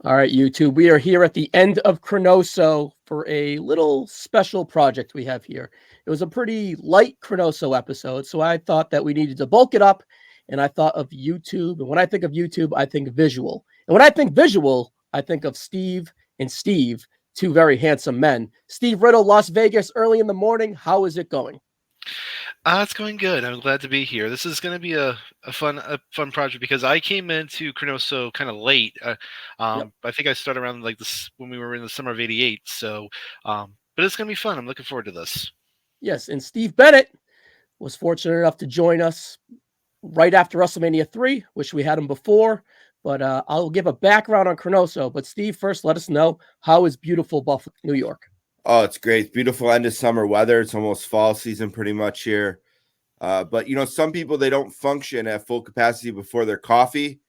All right, YouTube. We are here at the end of ChroNoSo for a little special project we have here. It was a pretty light ChroNoSo episode, so I thought that we needed to bulk it up. And I thought of YouTube. And when I think of YouTube, I think visual. And when I think visual, I think of Steve and Steve, two very handsome men. Steve Riddle, Las Vegas, early in the morning. How is it going? It's going good. I'm glad to be here. This is going to be a fun project because I came into ChroNoSo kind of late. Yep. I think I started around like this when we were in the summer of '88. But it's going to be fun. I'm looking forward to this. Yes. And Steve Bennett was fortunate enough to join us right after WrestleMania 3. Wish we had him before, but I'll give a background on ChroNoSo. But Steve, first, let us know, how is beautiful Buffalo, New York? Oh, it's great. It's beautiful end of summer weather. It's almost fall season pretty much here. But, some people, they don't function at full capacity before their coffee.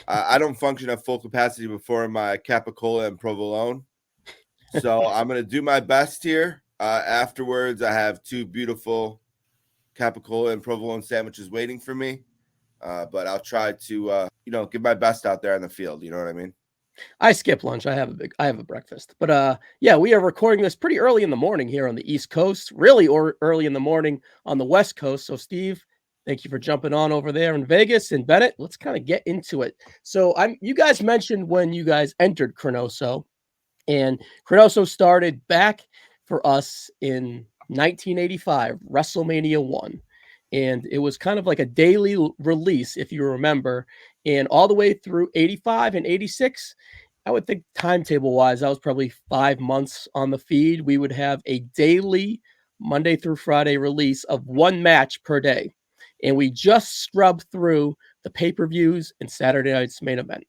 I don't function at full capacity before my capicola and provolone. So I'm going to do my best here. Afterwards, I have two beautiful capicola and provolone sandwiches waiting for me. But I'll try to, give my best out there on the field. You know what I mean? I skip lunch. I have a breakfast. But yeah, we are recording this pretty early in the morning here on the East Coast, really or early in the morning on the West Coast. So Steve, thank you for jumping on over there in Vegas. And Bennett, let's kind of get into it. So you guys mentioned when you guys entered ChroNoSo, and ChroNoSo started back for us in 1985, WrestleMania 1. And it was kind of like a daily release, if you remember. And all the way through 85 and 86, I would think timetable wise, that was probably 5 months on the feed. We would have a daily Monday through Friday release of one match per day. And we just scrubbed through the pay-per-views and Saturday night's main event.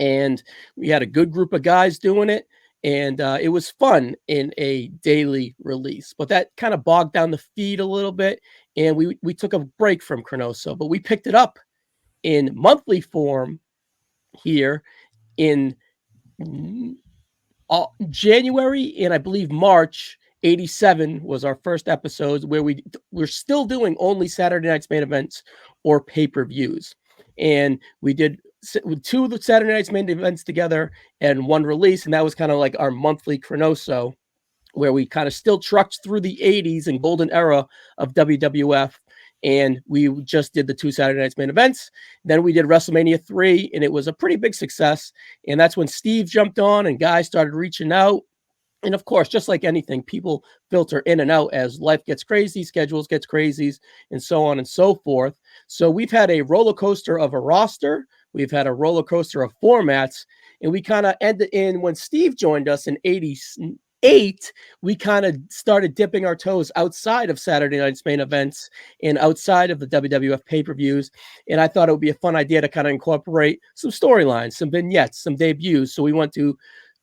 And we had a good group of guys doing it. And it was fun in a daily release, but that kind of bogged down the feed a little bit. And we took a break from ChroNoSo, but we picked it up in monthly form here in January, and I believe March 87 was our first episode where we're still doing only Saturday night's main events or pay-per-views. And we did two of the Saturday night's main events together and one release, and that was kind of like our monthly ChroNoSo, where we kind of still trucked through the 80s and golden era of WWF. And we just did the two Saturday night's main events. Then we did WrestleMania 3, and it was a pretty big success. And that's when Steve jumped on and guys started reaching out. And of course, just like anything, people filter in and out as life gets crazy, schedules gets crazies, and so on and so forth. So we've had a roller coaster of a roster. We've had a roller coaster of formats. And we kind of ended in when Steve joined us in 88, we kind of started dipping our toes outside of Saturday night's main events and outside of the WWF pay-per-views. And I thought it would be a fun idea to kind of incorporate some storylines, some vignettes, some debuts. So we went to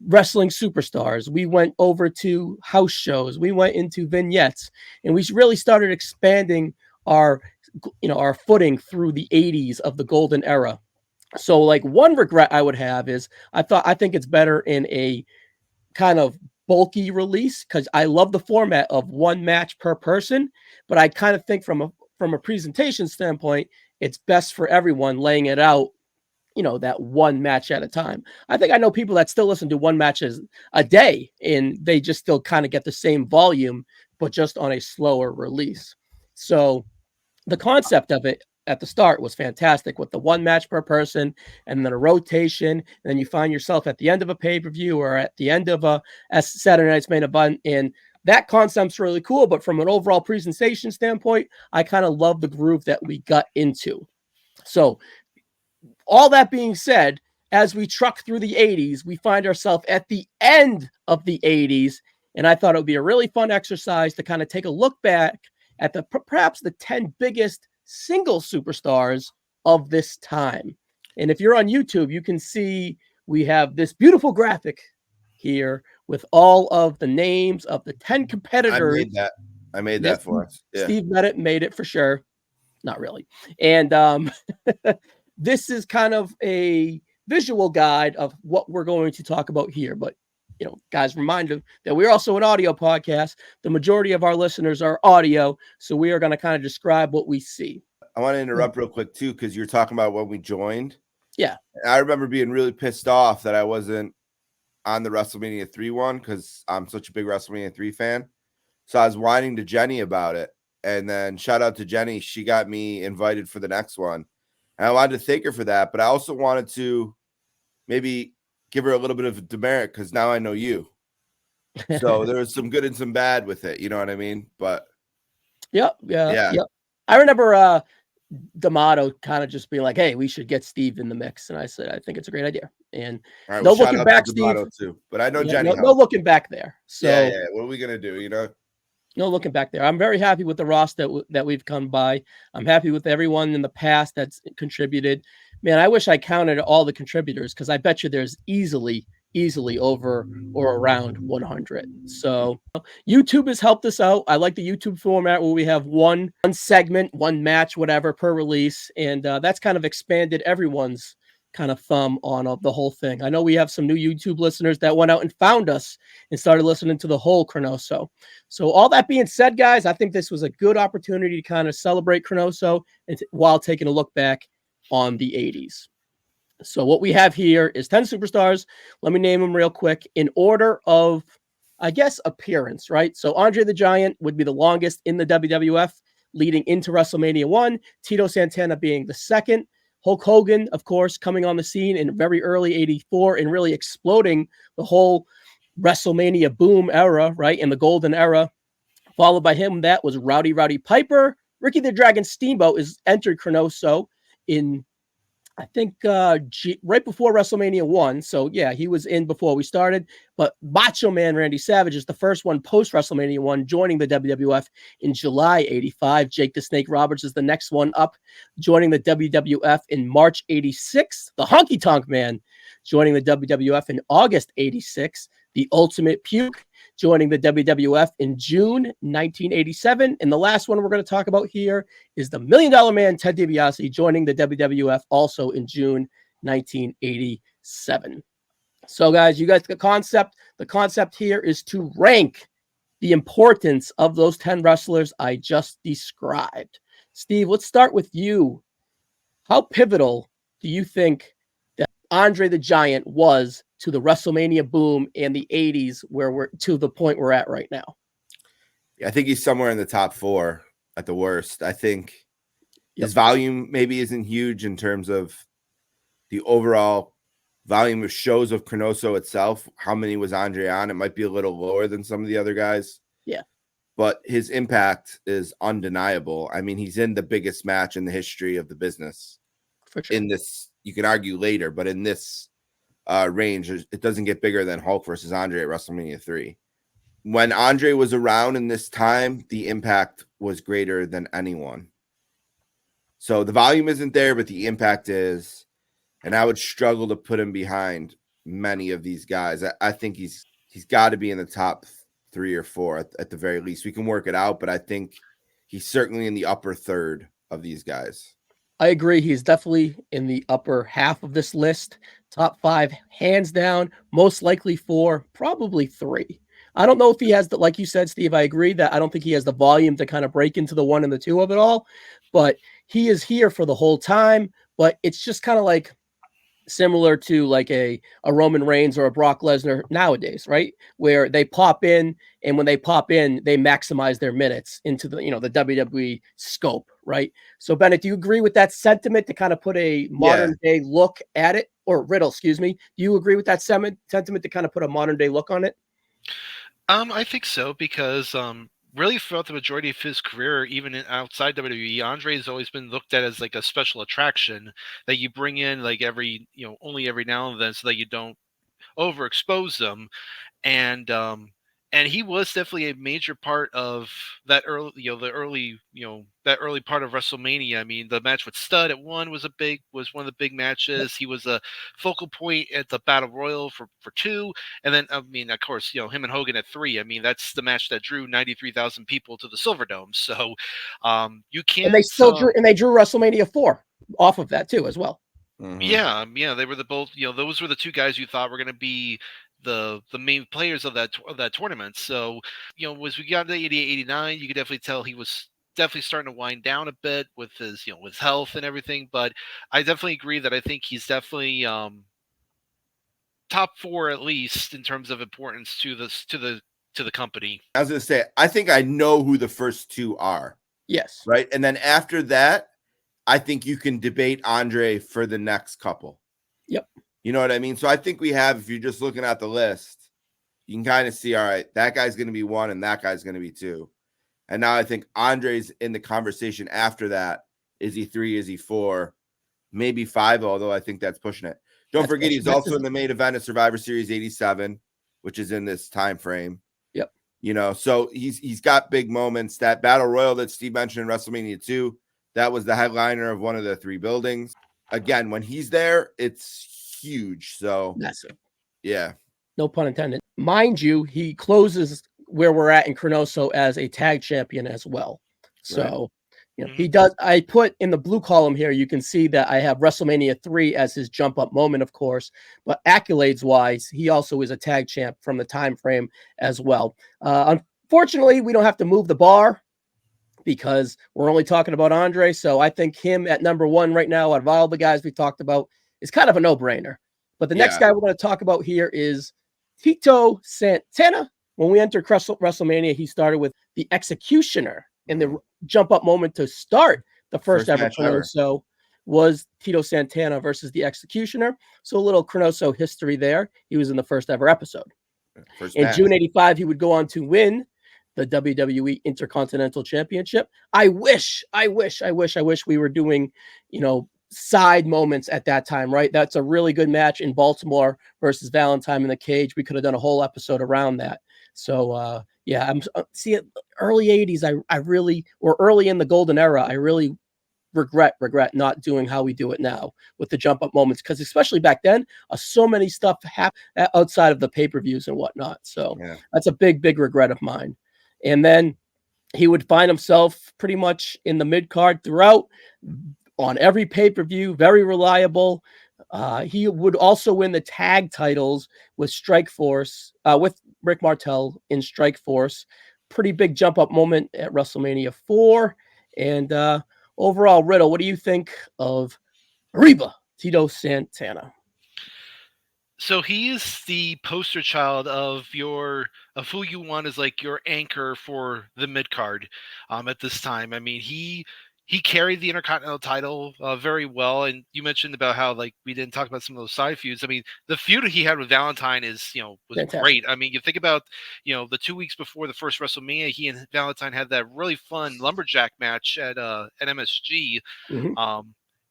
wrestling superstars. We went over to house shows. We went into vignettes, and we really started expanding our footing through the 80s of the golden era. So like one regret I would have is I think it's better in a kind of bulky release, because I love the format of one match per person, but I kind of think from a presentation standpoint, it's best for everyone laying it out, that one match at a time. I think I know people that still listen to one match a day, and they just still kind of get the same volume, but just on a slower release. So the concept of it at the start was fantastic, with the one match per person and then a rotation. And then you find yourself at the end of a pay-per-view or at the end of a Saturday night's main event. And that concept's really cool. But from an overall presentation standpoint, I kind of love the groove that we got into. So all that being said, as we truck through the 80s, we find ourselves at the end of the 80s. And I thought it would be a really fun exercise to kind of take a look back at perhaps the 10 biggest single superstars of this time. And if you're on YouTube, you can see we have this beautiful graphic here with all of the names of the 10 competitors. I made that for us. Yeah. Steve Bennett made it for sure. Not really. And this is kind of a visual guide of what we're going to talk about here. But, guys, remind them that we're also an audio podcast. The majority of our listeners are audio. So we are going to kind of describe what we see. I want to interrupt real quick, too, because you're talking about when we joined. Yeah. I remember being really pissed off that I wasn't on the WrestleMania 3 one because I'm such a big WrestleMania 3 fan. So I was whining to Jenny about it. And then shout out to Jenny. She got me invited for the next one. And I wanted to thank her for that. But I also wanted to maybe give her a little bit of a demerit because now I know you. So there was some good and some bad with it. You know what I mean? But Yep. yeah. I remember D'Amato kind of just being like, "Hey, we should get Steve in the mix," and I said, "I think it's a great idea." And All right, no well, shout looking out back, to Steve. D'Amato too. But I know Yeah, Jenny no looking back there. So yeah. What are we gonna do? You know? No looking back there. I'm very happy with the roster that we've come by. I'm happy with everyone in the past that's contributed. Man, I wish I counted all the contributors because I bet you there's easily over or around 100. So YouTube has helped us out. I like the YouTube format where we have one segment, one match, whatever per release, and that's kind of expanded everyone's kind of thumb on the whole thing. I know we have some new YouTube listeners that went out and found us and started listening to the whole ChroNoSo. So all that being said, guys, I think this was a good opportunity to kind of celebrate ChroNoSo and while taking a look back on the 80s. So what we have here is 10 superstars. Let me name them real quick in order of, I guess, appearance, right? So Andre the Giant would be the longest in the WWF leading into WrestleMania 1, Tito Santana being the second, Hulk Hogan, of course, coming on the scene in very early 84 and really exploding the whole WrestleMania boom era, right? In the golden era. Followed by him, that was Rowdy Piper. Ricky the Dragon Steamboat is entered ChroNoSo in, I think, right before WrestleMania 1. So, yeah, he was in before we started. But Macho Man Randy Savage is the first one post WrestleMania 1, joining the WWF in July 85. Jake the Snake Roberts is the next one up, joining the WWF in March 86. The Honky Tonk Man joining the WWF in August 86. The Ultimate Puke joining the WWF in June 1987. And the last one we're going to talk about here is the $1 Million Man, Ted DiBiase, joining the WWF also in June 1987. So, guys, you guys, the concept here is to rank the importance of those 10 wrestlers I just described. Steve, let's start with you. How pivotal do you think that Andre the Giant was to the WrestleMania boom in the 80s, where we're to the point we're at right now? I think he's somewhere in the top 4 at the worst. I think his volume maybe isn't huge in terms of the overall volume of shows of ChroNoSo itself. How many was Andre on? It might be a little lower than some of the other guys. Yeah. But his impact is undeniable. I mean, he's in the biggest match in the history of the business. For sure. In this, you can argue later, but in this range, it doesn't get bigger than Hulk versus Andre at WrestleMania 3. When Andre was around in this time, the impact was greater than anyone. So the volume isn't there, but the impact is. And I would struggle to put him behind many of these guys. I think he's got to be in the top 3 or 4 at the very least. We can work it out, but I think he's certainly in the upper third of these guys. I agree. He's definitely in the upper half of this list. Top 5, hands down, most likely 4, probably 3. I don't know if he has the, like you said, Steve, I agree that I don't think he has the volume to kind of break into the 1 and the 2 of it all, but he is here for the whole time. But it's just kind of like similar to like a Roman Reigns or a Brock Lesnar nowadays, right? Where they pop in, and when they pop in, they maximize their minutes into the, the WWE scope, right? So Bennett, do you agree with that sentiment to kind of put a modern day look at it? Or Riddle, excuse me. Do you agree with that sentiment to kind of put a modern day look on it? I think so, because really throughout the majority of his career, even outside WWE, Andre has always been looked at as like a special attraction that you bring in like only every now and then, so that you don't overexpose them. And he was definitely a major part of that early, that early part of WrestleMania. I mean, the match with Stud at 1 was one of the big matches. He was a focal point at the Battle Royal for 2, and then I mean, of course, him and Hogan at 3. I mean, that's the match that drew 93,000 people to the Silverdome. So, you can't. And they still drew WrestleMania 4 off of that too, as well. Mm-hmm. Yeah, they were those were the 2 guys you thought were going to be the main players of that tournament. So, as we got into 88, 89, you could definitely tell he was definitely starting to wind down a bit with his, with health and everything. But I definitely agree that I think he's definitely top 4 at least in terms of importance to the company. I was going to say, I think I know who the first 2 are. Yes. Right. And then after that, I think you can debate Andre for the next couple. Yep. You know what I mean? So I think we have, if you're just looking at the list, you can kind of see, all right, that guy's going to be 1 and that guy's going to be 2. And now I think Andre's in the conversation after that. Is he 3? Is he 4? Maybe 5, although I think that's pushing it. Don't forget, he's also in the main event of Survivor Series 87, which is in this time frame. Yep. You know, so he's got big moments. That Battle Royal that Steve mentioned in WrestleMania 2, that was the headliner of one of the 3 buildings. Again, when he's there, it's huge. So massive. Yeah. No pun intended. Mind you, he closes where we're at in ChroNoSo as a tag champion as well. So, he does. I put in the blue column here, you can see that I have WrestleMania 3 as his jump up moment, of course, but accolades wise, he also is a tag champ from the time frame as well. Unfortunately, we don't have to move the bar because we're only talking about Andre. So I think him at number 1 right now, out of all the guys we talked about, is kind of a no-brainer. But the next guy we're going to talk about here is Tito Santana. When we entered WrestleMania, he started with the Executioner, and the jump up moment to start the first ever ChroNoSo was Tito Santana versus the Executioner. So a little ChroNoSo history there. He was in the first ever episode. In June 85, he would go on to win the WWE Intercontinental Championship. I wish we were doing, side moments at that time, right? That's a really good match in Baltimore versus Valentine in the cage. We could have done a whole episode around that. So, I'm early 80s. I really, or early in the golden era, I really regret not doing how we do it now with the jump up moments. Cause especially back then, so many stuff happened outside of the pay-per-views and whatnot. So that's a big regret of mine. And then he would find himself pretty much in the mid card throughout on every pay-per-view, very reliable. He would also win the tag titles with Strikeforce, with Rick Martel in Strikeforce. Pretty big jump up moment at WrestleMania 4. And overall, Riddle, what do you think of Arriba Tito Santana? So he is the poster child of who you want as like your anchor for the mid card at this time. I mean, he carried the Intercontinental title very well, and you mentioned about how like we didn't talk about some of those side feuds. I mean, the feud he had with Valentine was fantastic. Great. I mean, you think about the 2 weeks before the first WrestleMania, he and Valentine had that really fun lumberjack match at MSG.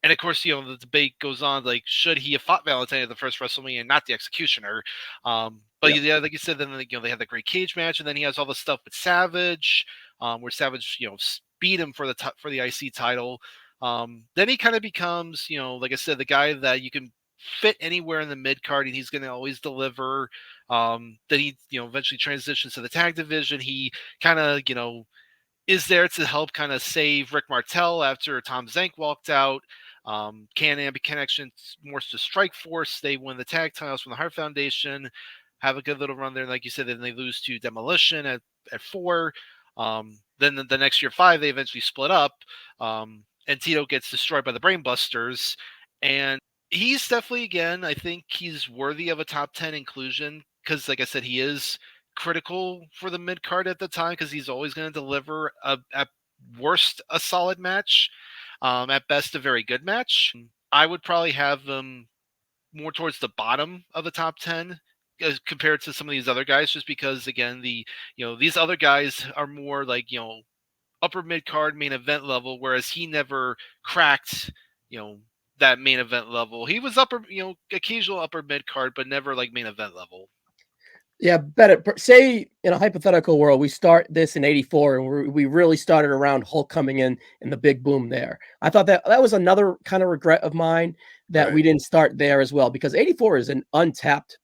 And of course, the debate goes on, like, should he have fought Valentine at the first WrestleMania and not the Executioner? But like you said, then they had the great cage match, and then he has all the stuff with Savage, where Savage, beat him for the IC title. Then he kind of becomes, like I said, the guy that you can fit anywhere in the mid card, and he's going to always deliver. Then he, eventually transitions to the tag division. He kind of, is there to help kind of save Rick Martel after Tom Zank walked out. Can-Am connection more to Strikeforce. They win the tag titles from the Hart Foundation, have a good little run there. Like you said, then they lose to Demolition at 4. Then the next year, 5, they eventually split up. And Tito gets destroyed by the Brainbusters. And he's definitely, again, I think he's worthy of a top 10 inclusion because, like I said, he is critical for the mid card at the time because he's always going to deliver at worst a solid match. At best, a very good match. I would probably have them more towards the bottom of the top 10 as compared to some of these other guys, just because, again, these other guys are more like, upper mid card main event level, whereas he never cracked, that main event level. He was upper, occasional upper mid card, but never like main event level. Yeah, better say in a hypothetical world, we start this in 84 and we really started around Hulk coming in and the big boom there. I thought that was another kind of regret of mine that we didn't start there as well, because 84 is an untapped,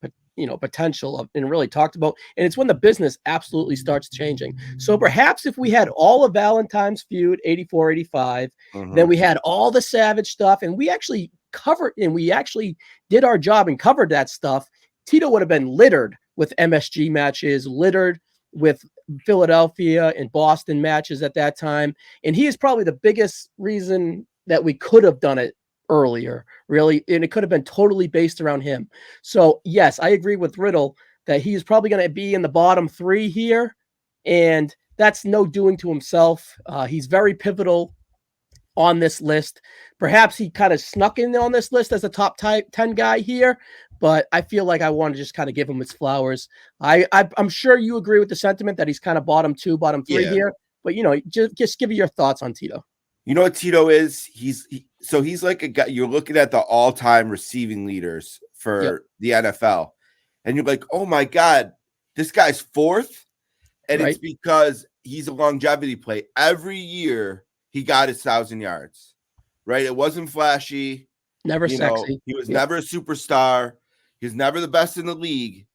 potential of, and really talked about. And it's when the business absolutely starts changing. So perhaps if we had all of Valentine's feud, 84, 85, then we had all the Savage stuff and we actually covered and we actually did our job and covered that stuff, Tito would have been littered with MSG matches, littered with Philadelphia and Boston matches at that time. And he is probably the biggest reason that we could have done it earlier, really. And it could have been totally based around him. So, yes, I agree with Riddle that he's probably going to be in the bottom 3 here. And that's no doing to himself. He's very pivotal on this list. Perhaps he kind of snuck in on this list as a top 10 guy here, but I feel like I want to just kind of give him his flowers. I'm sure you agree with the sentiment that he's kind of bottom 2, bottom 3 here, but just give me your thoughts on Tito. You know what Tito is? He's like a guy. You're looking at the all-time receiving leaders for the NFL, and you're like, oh my God, this guy's 4th. And it's because he's a longevity play. Every year he got his 1,000 yards, right? It wasn't flashy. Never sexy. He was never a superstar. He was never the best in the league.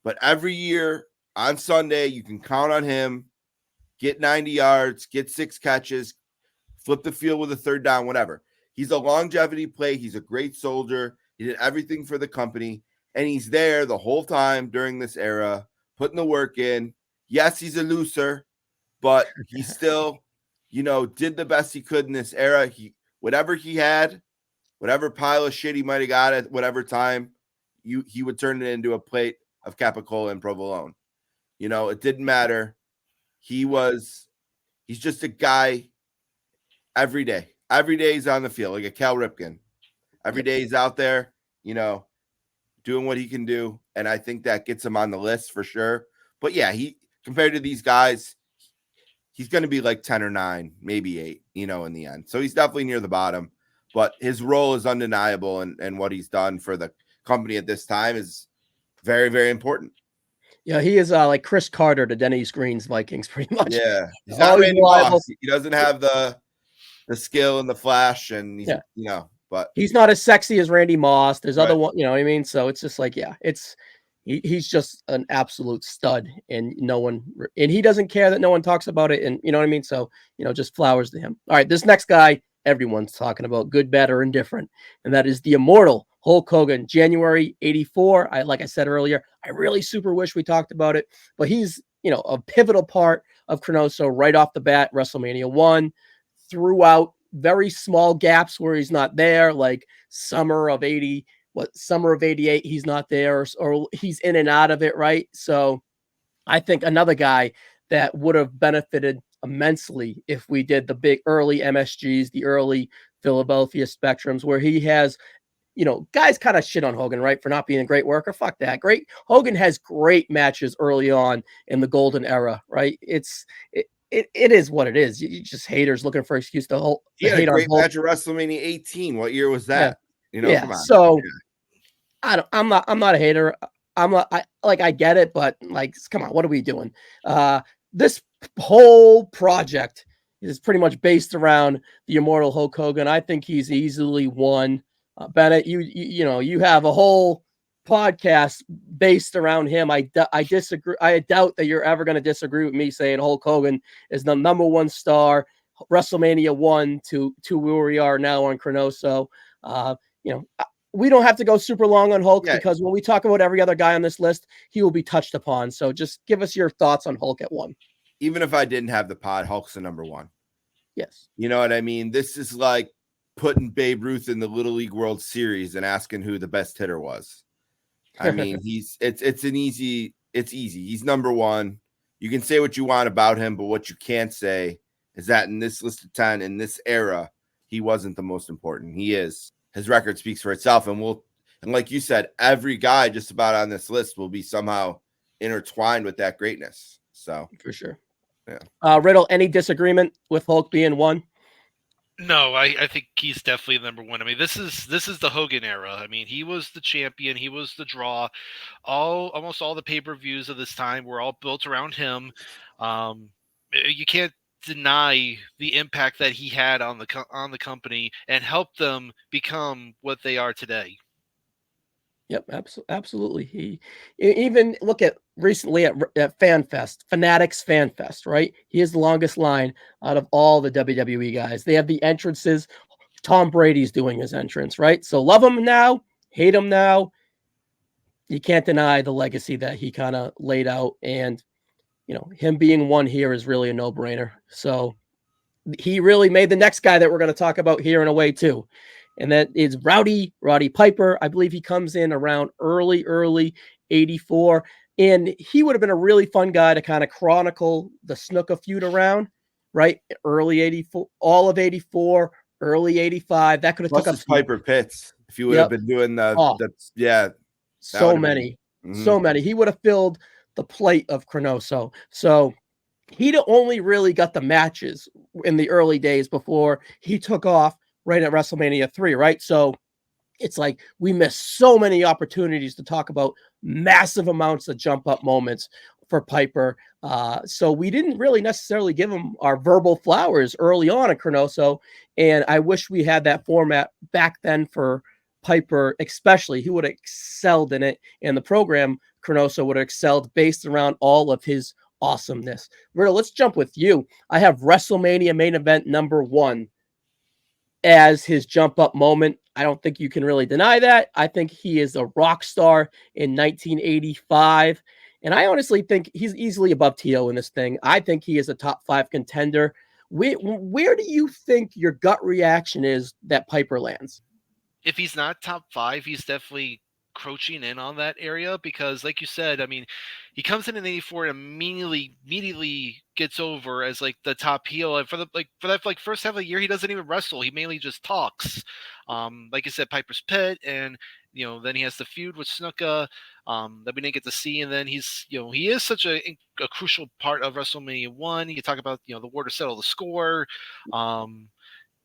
But every year on Sunday, you can count on him, get 90 yards, get 6 catches, flip the field with a 3rd down, whatever. He's a longevity play. He's a great soldier. He did everything for the company. And he's there the whole time during this era, putting the work in. Yes, he's a loser, but he still, did the best he could in this era. Whatever he had, whatever pile of shit he might have got at whatever time, he would turn it into a plate of capicola and provolone. It didn't matter. He's just a guy every day. Every day he's on the field, like a Cal Ripken. Every day he's out there, doing what he can do. And I think that gets him on the list for sure. But yeah, compared to these guys, he's going to be like 10 or 9, maybe 8, in the end. So he's definitely near the bottom, but his role is undeniable. And what he's done for the company at this time is very, very important. Yeah, he is like Chris Carter to Denny's Green's Vikings, pretty much. Yeah, he's not Randy Moss. He doesn't have the skill and the flash, and he's, but he's not as sexy as Randy Moss. There's other one, what I mean? So it's just like, he's just an absolute stud, and he doesn't care that no one talks about it. And you know what I mean? So, just flowers to him. All right. This next guy, everyone's talking about, good, bad, or indifferent. And that is the immortal Hulk Hogan, January 84. Like I said earlier, I really super wish we talked about it, but he's, a pivotal part of ChroNoSo right off the bat. WrestleMania 1, throughout very small gaps where he's not there, like summer of 88, he's not there, or he's in and out of it, right? So I think another guy that would have benefited immensely if we did the big early MSGs, the early Philadelphia Spectrums, where he has, guys kind of shit on Hogan, right, for not being a great worker. Fuck that. Hogan has great matches early on in the golden era, right? It is what it is. You just haters looking for excuse to hate on great Hulk. match at WrestleMania 18. What year was that? Come on. So I'm not a hater. I get it, but like, come on, what are we doing? This whole project is pretty much based around the immortal Hulk Hogan. I think he's easily one. Bennett, you have a whole podcast based around him. I disagree. I doubt that you're ever going to disagree with me saying Hulk Hogan is the number 1 star, WrestleMania 1 to where we are now on ChroNoSo. We don't have to go super long on Hulk because when we talk about every other guy on this list, he will be touched upon. So just give us your thoughts on Hulk at 1. Even if I didn't have the pod, Hulk's the number 1. Yes. You know what I mean? This is like putting Babe Ruth in the Little League World Series and asking who the best hitter was. I mean, it's easy. He's number 1. You can say what you want about him, but what you can't say is that in this list of 10, in this era, he wasn't the most important. He is. His record speaks for itself. And like you said, every guy just about on this list will be somehow intertwined with that greatness. So for sure. Yeah. Riddle, any disagreement with Hulk being 1? No, I think he's definitely number 1. I mean, this is the Hogan era. I mean, he was the champion. He was the draw. Almost all the pay-per-views of this time were all built around him. You can't deny the impact that he had on the company and helped them become what they are today. Yep, absolutely. He even look at recently at Fanatics Fan Fest, right? He is the longest line out of all the WWE guys. They have the entrances. Tom Brady's doing his entrance, right? So love him now, hate him now. You can't deny the legacy that he kind of laid out. And, him being one here is really a no-brainer. So he really made the next guy that we're going to talk about here in a way too. And that is Roddy Piper. I believe he comes in around early 84. And he would have been a really fun guy to kind of chronicle the Snuka feud around, right? Early 84, all of 84, early 85. That could have Plus took up some. Piper Pitts. If you would have been doing so many. So many. He would have filled the plate of ChroNoSo. So he'd only really got the matches in the early days before he took off right at WrestleMania 3, right? So it's like we missed so many opportunities to talk about massive amounts of jump up moments for Piper. So we didn't really necessarily give him our verbal flowers early on in ChroNoSo. And I wish we had that format back then for Piper, especially. He would have excelled in it. And the program, ChroNoSo, would have excelled based around all of his awesomeness. Riddle, let's jump with you. I have WrestleMania main event number 1 as his jump up moment. I don't think you can really deny that. I think he is a rock star in 1985. And I honestly think he's easily above T.O. in this thing. I think he is a top 5 contender. Where do you think your gut reaction is that Piper lands? If he's not top 5, he's definitely crouching in on that area because, like you said, I mean, he comes in 84 and immediately gets over as like the top heel. And for that first half of the year, he doesn't even wrestle. He mainly just talks. Like you said, Piper's Pit, and then he has the feud with Snuka that we didn't get to see. And then he's he is such a crucial part of WrestleMania 1. You talk about the war to settle the score.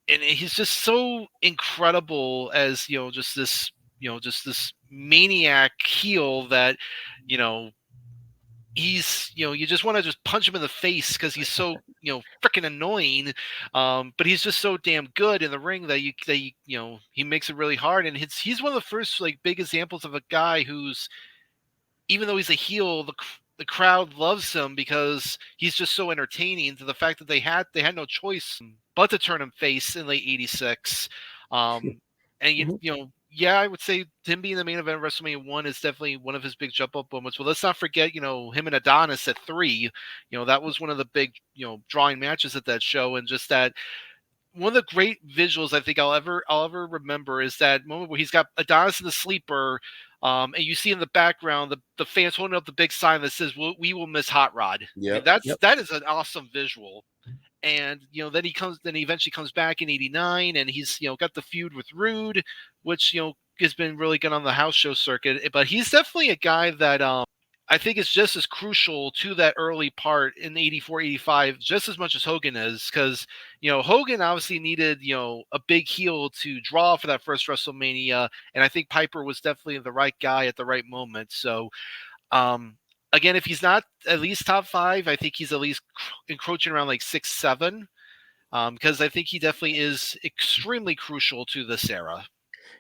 And he's just so incredible as just this maniac heel that he's you just want to just punch him in the face because he's so freaking annoying, but he's just so damn good in the ring that he makes it really hard. And he's one of the first like big examples of a guy who's, even though he's a heel, the crowd loves him because he's just so entertaining, to the fact that they had no choice but to turn him face in late 86. And I would say him being the main event of WrestleMania 1 is definitely one of his big jump up moments. But let's not forget, him and Adonis at 3. That was one of the big, drawing matches at that show. And just that, one of the great visuals I think I'll ever remember is that moment where he's got Adonis in the sleeper, and you see in the background the fans holding up the big sign that says "We will miss Hot Rod." Yeah, that is an awesome visual. And then he eventually comes back in 89, and he's got the feud with Rude, which has been really good on the house show circuit. But he's definitely a guy that I think is just as crucial to that early part in 84, 85, just as much as Hogan is, because Hogan obviously needed a big heel to draw for that first WrestleMania, and I think Piper was definitely the right guy at the right moment. So again, if he's not at least top 5, I think he's at least encroaching around like 6, 7, because I think he definitely is extremely crucial to this era.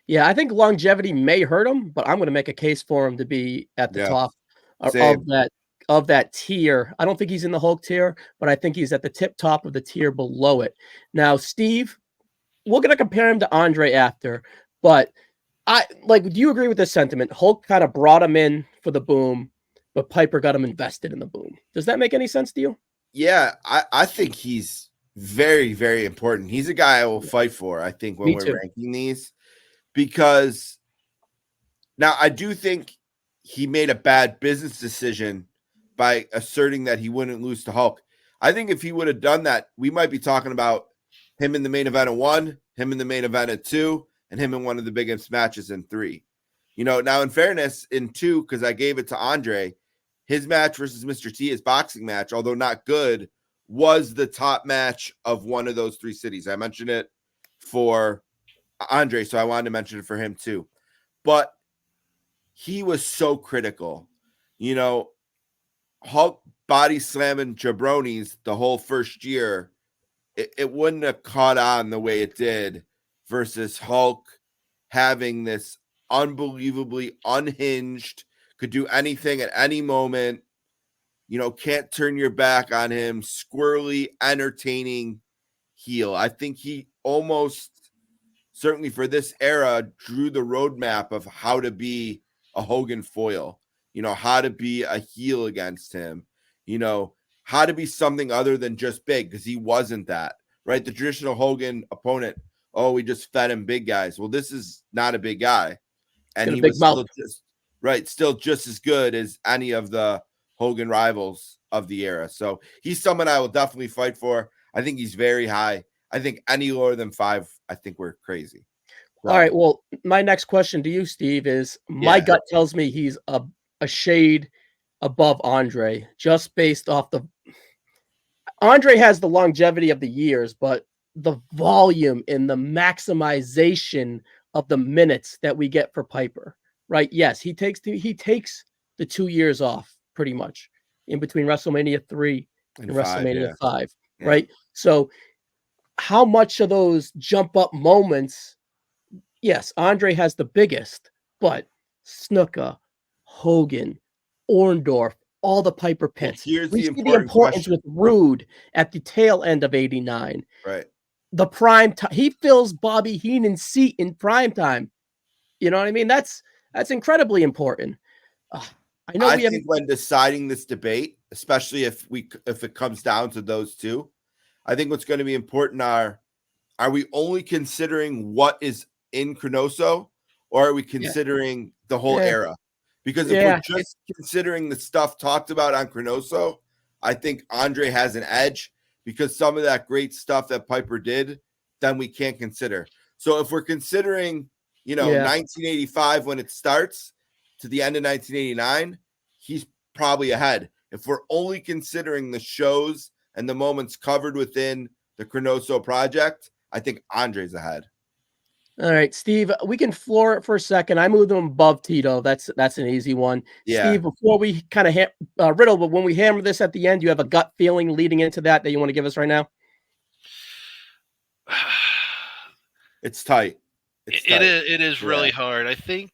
Yeah, I think longevity may hurt him, but I'm going to make a case for him to be at the top of that tier. I don't think he's in the Hulk tier, but I think he's at the top of the tier below it. Now, Steve, we're going to compare him to Andre after, but do you agree with this sentiment? Hulk kind of brought him in for the boom, but Piper got him invested in the boom. Does that make any sense to you? Yeah, I think he's very, very important. He's a guy I will fight for, I think, when we're ranking these, because now I do think he made a bad business decision by asserting that he wouldn't lose to Hulk. I think if he would have done that, we might be talking about him in the main event of 1, him in the main event of 2, and him in one of the biggest matches in 3. Now in fairness, in 2, because I gave it to Andre, his match versus Mr. T, his boxing match, although not good, was the top match of one of those 3 cities. I mentioned it for Andre, so I wanted to mention it for him too. But he was so critical. Hulk body slamming jabronis the whole first year, it wouldn't have caught on the way it did versus Hulk having this unbelievably unhinged, could do anything at any moment, can't turn your back on him, squirrely, entertaining heel. I think he almost, certainly for this era, drew the roadmap of how to be a Hogan foil, how to be a heel against him, how to be something other than just big, because he wasn't that, right? The traditional Hogan opponent, oh, we just fed him big guys. Well, this is not a big guy. And he was still still just as good as any of the Hogan rivals of the era. So he's someone I will definitely fight for. I think he's very high. I think any lower than 5, I think we're crazy. So, all right. Well, my next question to you, Steve, is my gut tells me he's a shade above Andre, just based off the. Andre has the longevity of the years, but the volume and the maximization of the minutes that we get for Piper, right? Yes, he takes the 2 years off pretty much in between WrestleMania 3 and WrestleMania 5, right? So how much of those jump up moments? Yes, Andre has the biggest, but Snuka, Hogan, Orndorff, all the Piper pits. Here's We the see the importance question. with Rude at the tail end of 89. Right. The prime time, he fills Bobby Heenan's seat in prime time. You know what I mean? That's incredibly important. I think when deciding this debate, especially if it comes down to those two, I think what's going to be important are we only considering what is in ChroNoSo, or are we considering the whole era? Because if we're just considering the stuff talked about on ChroNoSo, I think Andre has an edge, because some of that great stuff that Piper did, then we can't consider. So if we're considering, 1985 when it starts to the end of 1989, he's probably ahead. If we're only considering the shows and the moments covered within the ChroNoSo project, I think Andre's ahead. All right, Steve, we can floor it for a second. I moved him above Tito. That's an easy one. Yeah. Steve, before we kind of Riddle, but when we hammer this at the end, you have a gut feeling leading into that you want to give us right now? It's tight. It is really hard. I think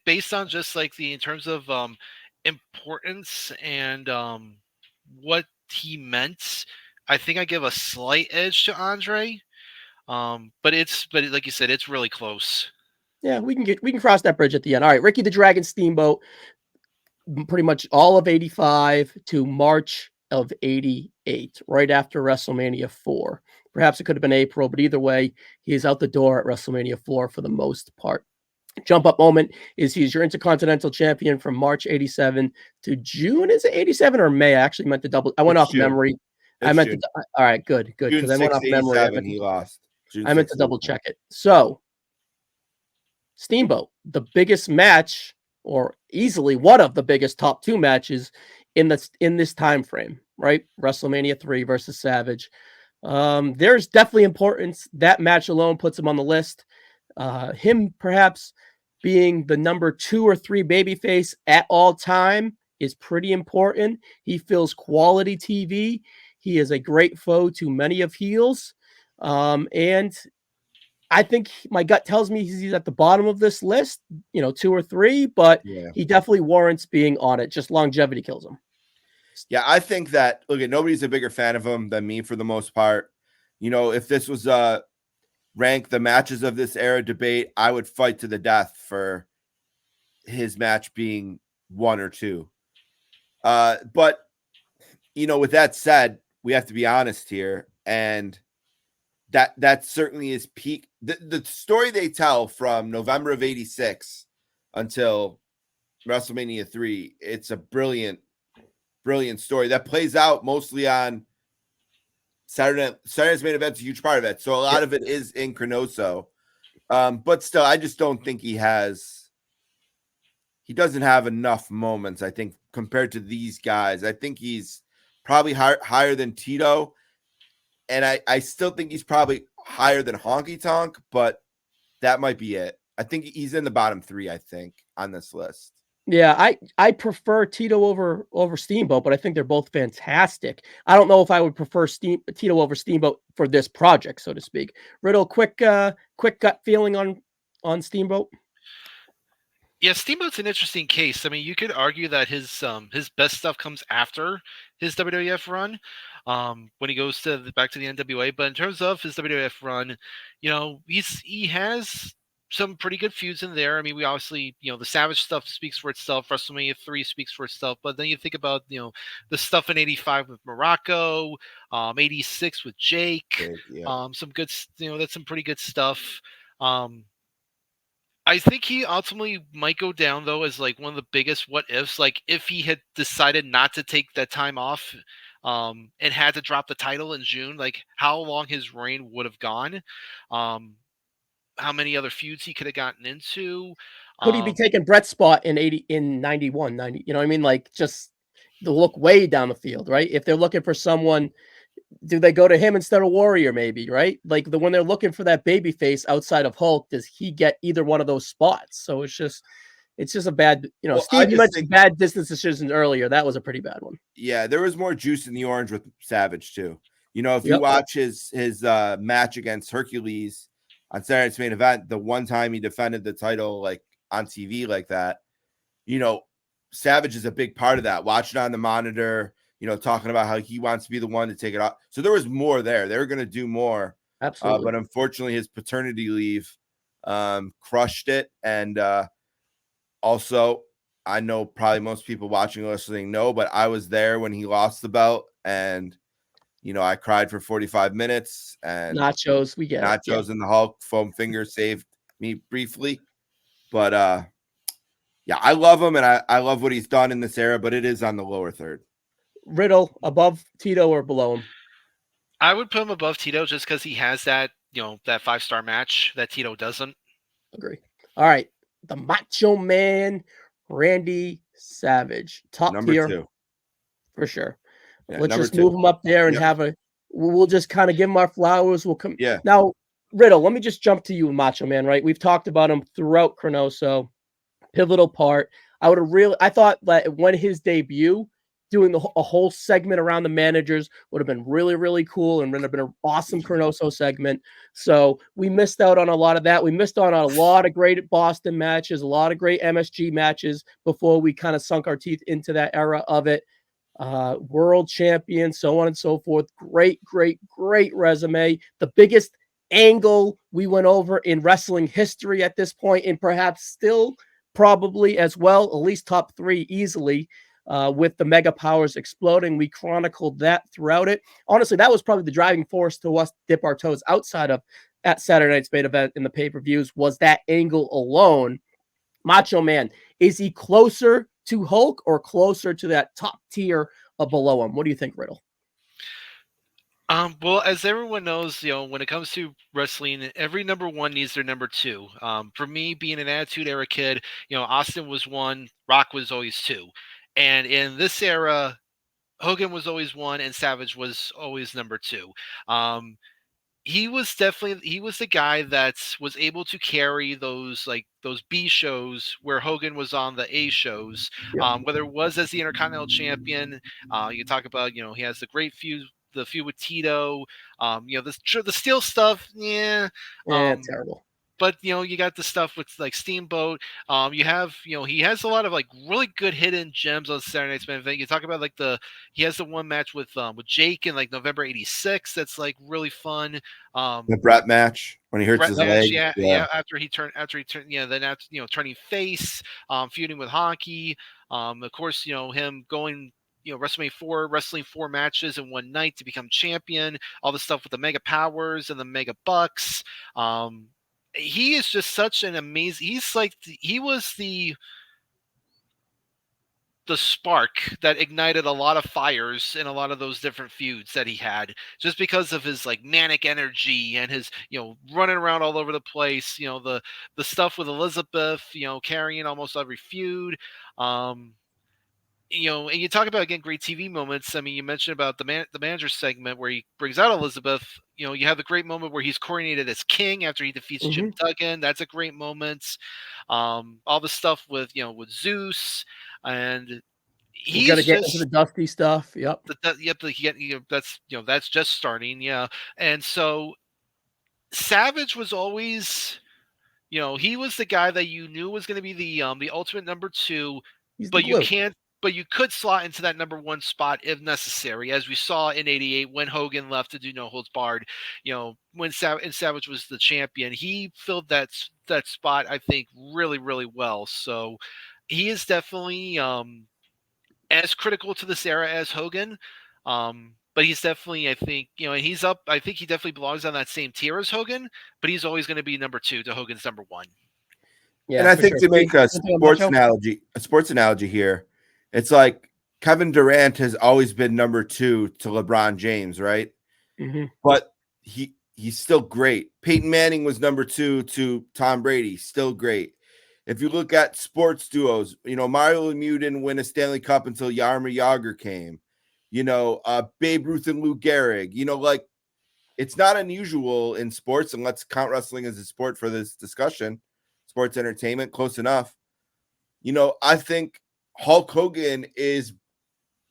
based on just like in terms of importance and what he meant, I think I give a slight edge to Andre. But like you said, it's really close. Yeah, we can cross that bridge at the end. All right, Ricky the Dragon Steamboat, pretty much all of 85 to March of 88, right after WrestleMania 4. Perhaps it could have been April, but either way, he is out the door at WrestleMania 4 for the most part. Jump up moment is he's your Intercontinental Champion from March 87 to June. Is it 87 or May? I actually meant to double. I went off memory. I meant to. All right, good. Because I went off memory. He lost. I meant to double check it. So, Steamboat, the biggest match, or easily one of the biggest top 2 matches in this time frame, right? WrestleMania 3 versus Savage. There's definitely importance. That match alone puts him on the list. Him perhaps being the number 2 or 3 babyface at all time is pretty important. He fills quality TV. He is a great foe to many of heels. And I think my gut tells me he's at the bottom of this list, 2 or 3, but he definitely warrants being on it. Just longevity kills him. Yeah, I think that, nobody's a bigger fan of him than me for the most part. If this was rank the matches of this era debate, I would fight to the death for his match being 1 or 2. But, with that said, we have to be honest here. And that certainly is peak. The story they tell from November of 86 until WrestleMania 3, it's a brilliant story that plays out mostly on Saturday's main event's a huge part of it. So a lot of it is in ChroNoSo. But still, I just don't think he doesn't have enough moments, I think, compared to these guys. I think he's probably higher than Tito. And I still think he's probably higher than Honky Tonk, but that might be it. I think he's in the bottom 3, I think, on this list. Yeah, I prefer Tito over Steamboat, but I think they're both fantastic. I don't know if I would prefer Tito over Steamboat for this project, so to speak. Riddle, quick gut feeling on Steamboat. Yeah, Steamboat's an interesting case. I mean, you could argue that his best stuff comes after his WWF run, when he goes back to the NWA. But in terms of his WWF run, he has some pretty good feuds in there. I mean, we obviously, the Savage stuff speaks for itself. WrestleMania 3 speaks for itself. But then you think about, the stuff in 85 with Morocco, 86 with Jake, Yeah. some good, that's some pretty good stuff. I think he ultimately might go down, though, as like one of the biggest what ifs. Like, if he had decided not to take that time off and had to drop the title in June, like how long his reign would have gone. How many other feuds he could have gotten into. Could he be taking Brett's spot in 91, 90? You know what I mean? Like, just to look way down the field, right? If they're looking for someone, do they go to him instead of Warrior, maybe, right? Like, when they're looking for that baby face outside of Hulk, does he get either one of those spots? So it's just a bad, Well, Steve, you mentioned bad distance decisions earlier. That was a pretty bad one. Yeah, there was more juice in the orange with Savage too. If you watch his match against Hercules on Saturday Night's Main Event, the one time he defended the title like on TV like that, Savage is a big part of that. Watching on the monitor, talking about how he wants to be the one to take it off. So there was more there. They were going to do more. Absolutely. But unfortunately, his paternity leave crushed it. And also, I know probably most people watching or listening know, but I was there when he lost the belt, and I cried for 45 minutes. And Nachos, we get Nachos and the Hulk foam finger saved me briefly, but yeah, I love him, and I love what he's done in this era, but it is on the lower third. Riddle above Tito or below him? I would put him above Tito just because he has that, that 5-star match that Tito doesn't. Agree. All right. The Macho Man, Randy Savage. Top number tier. 2. For sure. Yeah, let's just move him up there and we'll just kind of give him our flowers. We'll come. Yeah. Now, Riddle, let me just jump to you, Macho Man, right? We've talked about him throughout ChroNoSo. Pivotal part. I thought that when his debut, doing a whole segment around the managers would have been really, really cool and would have been an awesome ChroNoSo segment. So we missed out on a lot of that. We missed out on a lot of great Boston matches, a lot of great MSG matches before we kind of sunk our teeth into that era of it. World champion, so on and so forth. Great, great, great resume. The biggest angle we went over in wrestling history at this point, and perhaps still probably as well, at least top 3 easily, with the mega powers exploding. We chronicled that throughout it. Honestly, that was probably the driving force to us dip our toes outside of at Saturday Night's Main Event in the pay-per-views, was that angle alone. Macho Man, is he closer to Hulk or closer to that top tier below him? What do you think, Riddle? Well, as everyone knows, when it comes to wrestling, every number 1 needs their number 2. For me, being an Attitude Era kid, Austin was 1, Rock was always 2. And in this era, Hogan was always 1 and Savage was always number 2. He was the guy that was able to carry those B shows where Hogan was on the A shows, whether it was as the Intercontinental Champion. You talk about, he has the great feud with Tito, the steel stuff. Yeah. Terrible. But, you got the stuff with like Steamboat. You have, he has a lot of like really good hidden gems on Saturday Night's Main Event. You talk about he has the one match with Jake in like November '86. That's like really fun. The Brett match when he hurts his leg. Yeah. After he turned, then after, turning face, feuding with Honky. Of course, him going, WrestleMania 4, wrestling 4 matches in one night to become champion. All the stuff with the Mega Powers and the Mega Bucks. He is just such an amazing. He was the spark that ignited a lot of fires in a lot of those different feuds that he had, just because of his like manic energy and his running around all over the place. The stuff with Elizabeth, carrying almost every feud. And you talk about, again, great TV moments. I mean, you mentioned about the manager segment where he brings out Elizabeth. You have the great moment where he's coronated as king after he defeats Jim Duggan. That's a great moment. All the stuff with Zeus, and he's got to get into the Dusty stuff. Yep. That's just starting. Yeah, and so Savage was always, he was the guy that you knew was going to be the ultimate number 2, but you can't. But you could slot into that number 1 spot if necessary, as we saw in '88 when Hogan left to do No Holds Barred. When Savage was the champion, he filled that that spot, I think, really, really well. So he is definitely as critical to this era as Hogan. But he's definitely, I think, he's up. I think he definitely belongs on that same tier as Hogan, but he's always going to be number 2 to Hogan's number 1. Yeah, and I for think sure. to make a Something on sports Macho? analogy here, it's like Kevin Durant has always been number 2 to LeBron James, right? Mm-hmm. But he's still great. Peyton Manning was number 2 to Tom Brady, still great. If you look at sports duos, Mario Lemieux didn't win a Stanley Cup until Jaromir Jagr came. Babe Ruth and Lou Gehrig. Like, it's not unusual in sports, and let's count wrestling as a sport for this discussion. Sports entertainment, close enough. I think Hulk Hogan is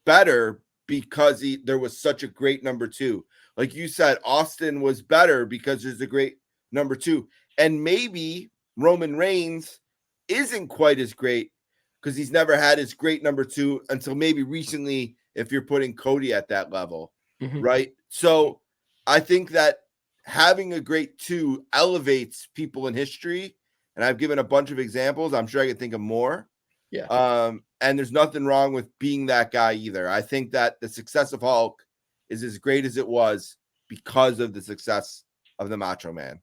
better because there was such a great number 2. Like you said, Austin was better because there's a great number 2. And maybe Roman Reigns isn't quite as great because he's never had his great number 2 until maybe recently, if you're putting Cody at that level, Mm-hmm. right? So I think that having a great 2 elevates people in history. And I've given a bunch of examples. I'm sure I could think of more. Yeah. And there's nothing wrong with being that guy either. I think that the success of Hulk is as great as it was because of the success of the Macho Man.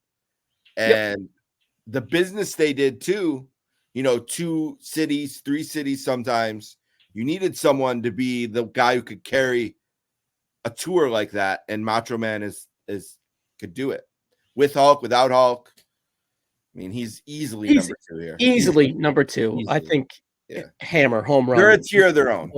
And the business they did too, 2 cities, 3 cities sometimes. You needed someone to be the guy who could carry a tour like that, and Macho Man could do it. With Hulk, without Hulk. I mean, he's easily number 2 here. Easily number 2. I think hammer, home run. They're a tier of their own.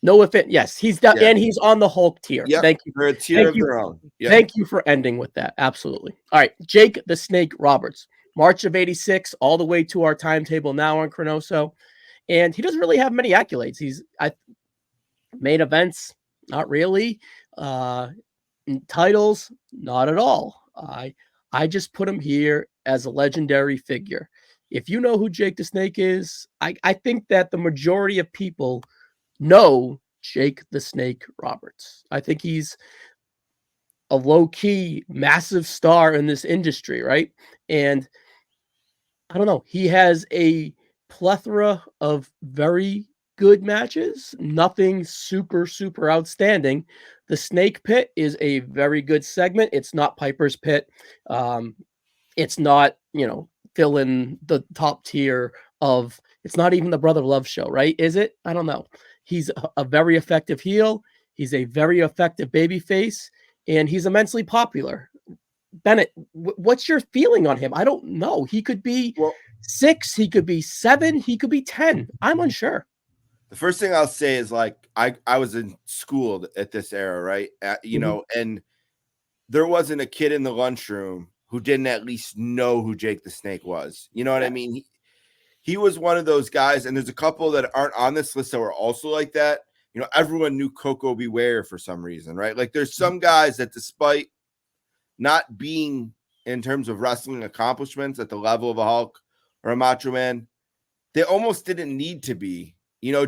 No offense. Yes, and he's on the Hulk tier. Yep. Thank you. They're a tier of their own. Yep. Thank you for ending with that. Absolutely. All right, Jake the Snake Roberts, March of '86, all the way to our timetable now on ChroNoSo, and he doesn't really have many accolades. Main events, not really. Titles, not at all. I just put him here as a legendary figure. If you know who Jake the Snake is, I think that the majority of people know Jake the Snake Roberts. I think he's a low-key massive star in this industry, right? And I don't know, he has a plethora of very good matches, nothing super, super outstanding. The Snake Pit is a very good segment. It's not Piper's Pit. It's not, fill in the top tier of, it's not even the Brother Love show, right? Is it? I don't know. He's a very effective heel. He's a very effective babyface, and he's immensely popular. Bennett, what's your feeling on him? I don't know. He could be 6, he could be 7, he could be 10. I'm unsure. The first thing I'll say is, like, I was in school at this era, right? And there wasn't a kid in the lunchroom who didn't at least know who Jake the Snake was. You know what I mean? He was one of those guys, and there's a couple that aren't on this list that were also like that. Everyone knew Coco Beware for some reason, right? Like, there's some guys that, despite not being in terms of wrestling accomplishments at the level of a Hulk or a Macho Man, they almost didn't need to be.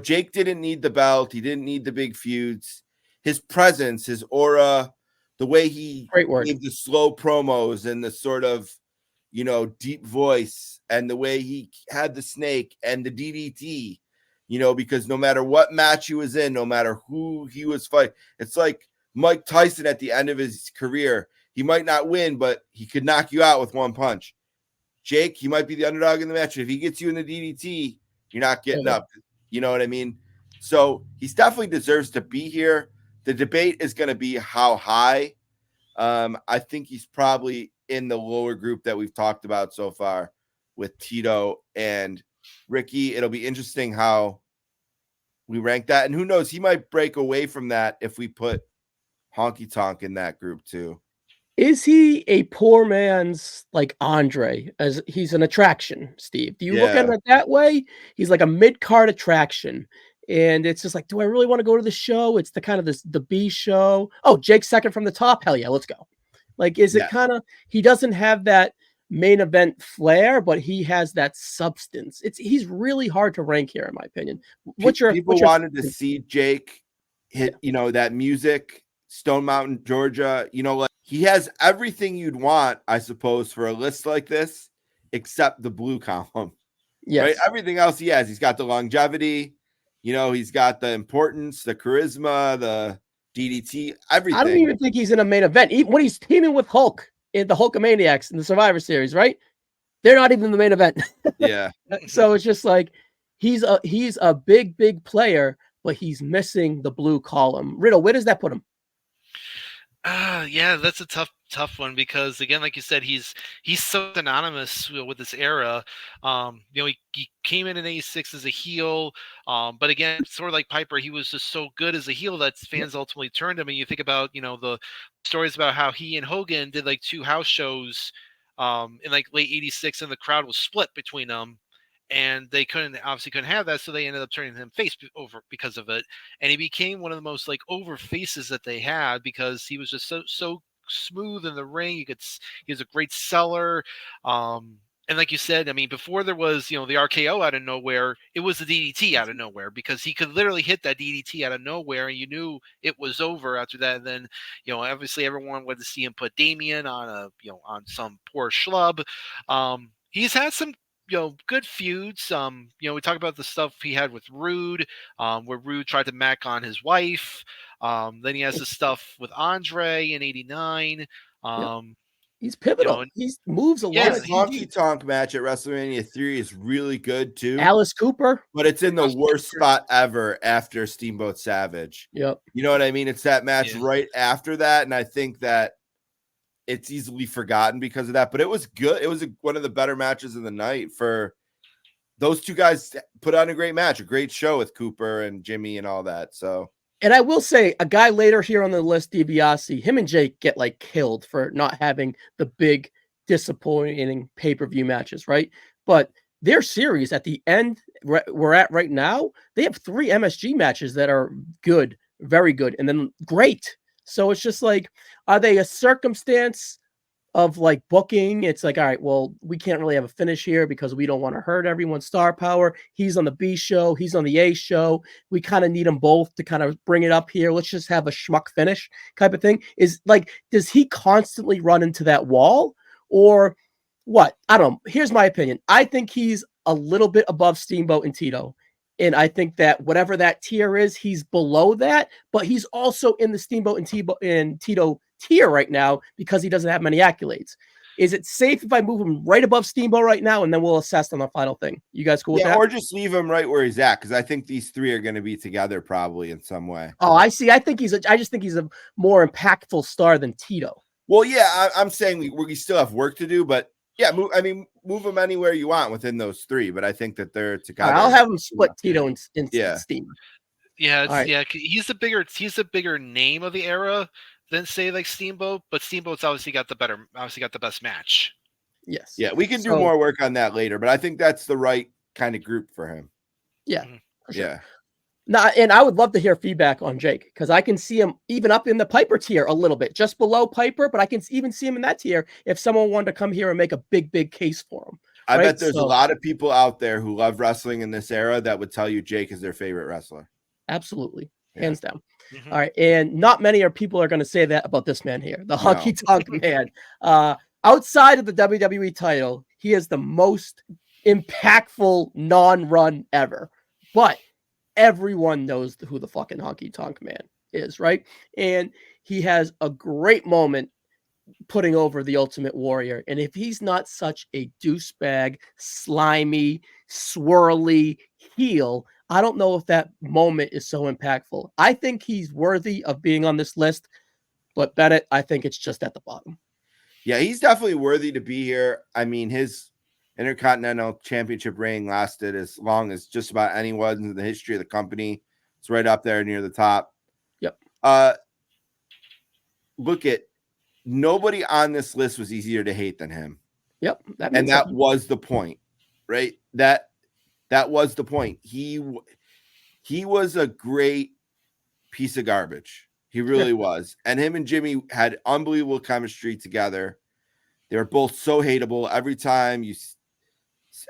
Jake didn't need the belt. He didn't need the big feuds. His presence, his aura, the way he gave the slow promos and the sort of, deep voice, and the way he had the snake and the DDT, because no matter what match he was in, no matter who he was fighting, it's like Mike Tyson at the end of his career. He might not win, but he could knock you out with one punch. Jake, he might be the underdog in the match. If he gets you in the DDT, you're not getting up. You know what I mean? So he definitely deserves to be here. The debate is going to be how high. I think he's probably in the lower group that we've talked about so far with Tito and Ricky. It'll be interesting how we rank that. And who knows, he might break away from that if we put Honky Tonk in that group too. Is he a poor man's like Andre, as he's an attraction, Steve? Do you look at it that way? He's like a mid-card attraction. And it's just like, do I really want to go to the show? It's the kind of the B show. Oh, Jake's second from the top. Hell yeah, let's go. Like, is it kind of, he doesn't have that main event flair, but he has that substance. He's really hard to rank here, in my opinion. People wanted to see Jake hit, that music, Stone Mountain, Georgia, like, he has everything you'd want, I suppose, for a list like this except the blue column. Yes. Right? Everything else he has. He's got the longevity, he's got the importance, the charisma, the DDT, everything. I don't even think he's in a main event. Even when he's teaming with Hulk in the Hulkamaniacs in the Survivor Series, right? They're not even in the main event. Yeah. So it's just like he's a big player, but he's missing the blue column. Riddle, where does that put him? Yeah, that's a tough one because again, like you said, he's so synonymous with this era. He came in '86 as a heel, but again, sort of like Piper, he was just so good as a heel that fans ultimately turned him. And you think about the stories about how he and Hogan did like 2 house shows in like late '86, and the crowd was split between them. And they obviously couldn't have that, so they ended up turning him face over because of it. And he became one of the most like over faces that they had because he was just so smooth in the ring. He was a great seller. And like you said, I mean, before there was, the RKO out of nowhere, it was the DDT out of nowhere because he could literally hit that DDT out of nowhere and you knew it was over after that. And then, obviously everyone wanted to see him put Damien on on some poor schlub. He's had some good feuds. We talk about the stuff he had with Rude, where Rude tried to mac on his wife. Then he has the stuff with Andre in '89. He's pivotal. He moves a lot. His honky tonk match at WrestleMania 3 is really good too. Alice Cooper, but it's in the worst spot ever after Steamboat Savage. Yep. You know what I mean? It's that match right after that, and I think that it's easily forgotten because of that. But it was good. It was one of the better matches of the night for those two guys. Put on a great match, a great show with Cooper and Jimmy and all that. So. And I will say, a guy later here on the list, DiBiase, him and Jake get like killed for not having the big, disappointing pay-per-view matches, right? But their series at the end we're at right now, they have 3 MSG matches that are good, very good, and then great. So it's just like, are they a circumstance of like booking? It's like, all right, well, we can't really have a finish here because we don't want to hurt everyone's star power. He's on the B show, he's on the A show. We kind of need them both to kind of bring it up here. Let's just have a schmuck finish type of thing. Is like, does he constantly run into that wall or what? I don't know. Here's my opinion. I think he's a little bit above Steamboat and Tito. And I think that whatever that tier is, he's below that, but he's also in the Steamboat and Tito tier right now because he doesn't have many accolades. Is it safe if I move him right above Steamboat right now and then we'll assess on the final thing? You guys cool with that? Or just leave him right where he's at because I think these 3 are going to be together probably in some way. Oh, I see. I just think he's a more impactful star than Tito. Well, yeah, I'm saying we still have work to do, but yeah, move them anywhere you want within those 3. But I think that they're together. Right, I'll have him split Tito and Steam. Yeah, he's a bigger name of the era than say like Steamboat, but Steamboat's obviously got the best match. Yes. Yeah, we can do more work on that later, but I think that's the right kind of group for him. Yeah. For sure. Yeah. Now, and I would love to hear feedback on Jake because I can see him even up in the Piper tier a little bit, just below Piper, but I can even see him in that tier if someone wanted to come here and make a big case for him. I bet there's a lot of people out there who love wrestling in this era that would tell you Jake is their favorite wrestler. Absolutely. Hands down. Mm-hmm. All right. And not many people are going to say that about this man here, the Honky Tonk Man. Outside of the WWE title, he is the most impactful non-run ever. But everyone knows who the fucking Honky Tonk Man is, right? And he has a great moment putting over the Ultimate Warrior. And if he's not such a douchebag, slimy, swirly heel, I don't know if that moment is so impactful. I think he's worthy of being on this list, but Bennett, I think it's just at the bottom. Yeah, he's definitely worthy to be here. I mean, his Intercontinental Championship reign lasted as long as just about anyone in the history of the company. It's right up there near the top. Yep. Look at nobody on this list was easier to hate than him. Yep. That was the point, right? That was the point. He was a great piece of garbage. He really was. And him and Jimmy had unbelievable chemistry together. They were both so hateable every time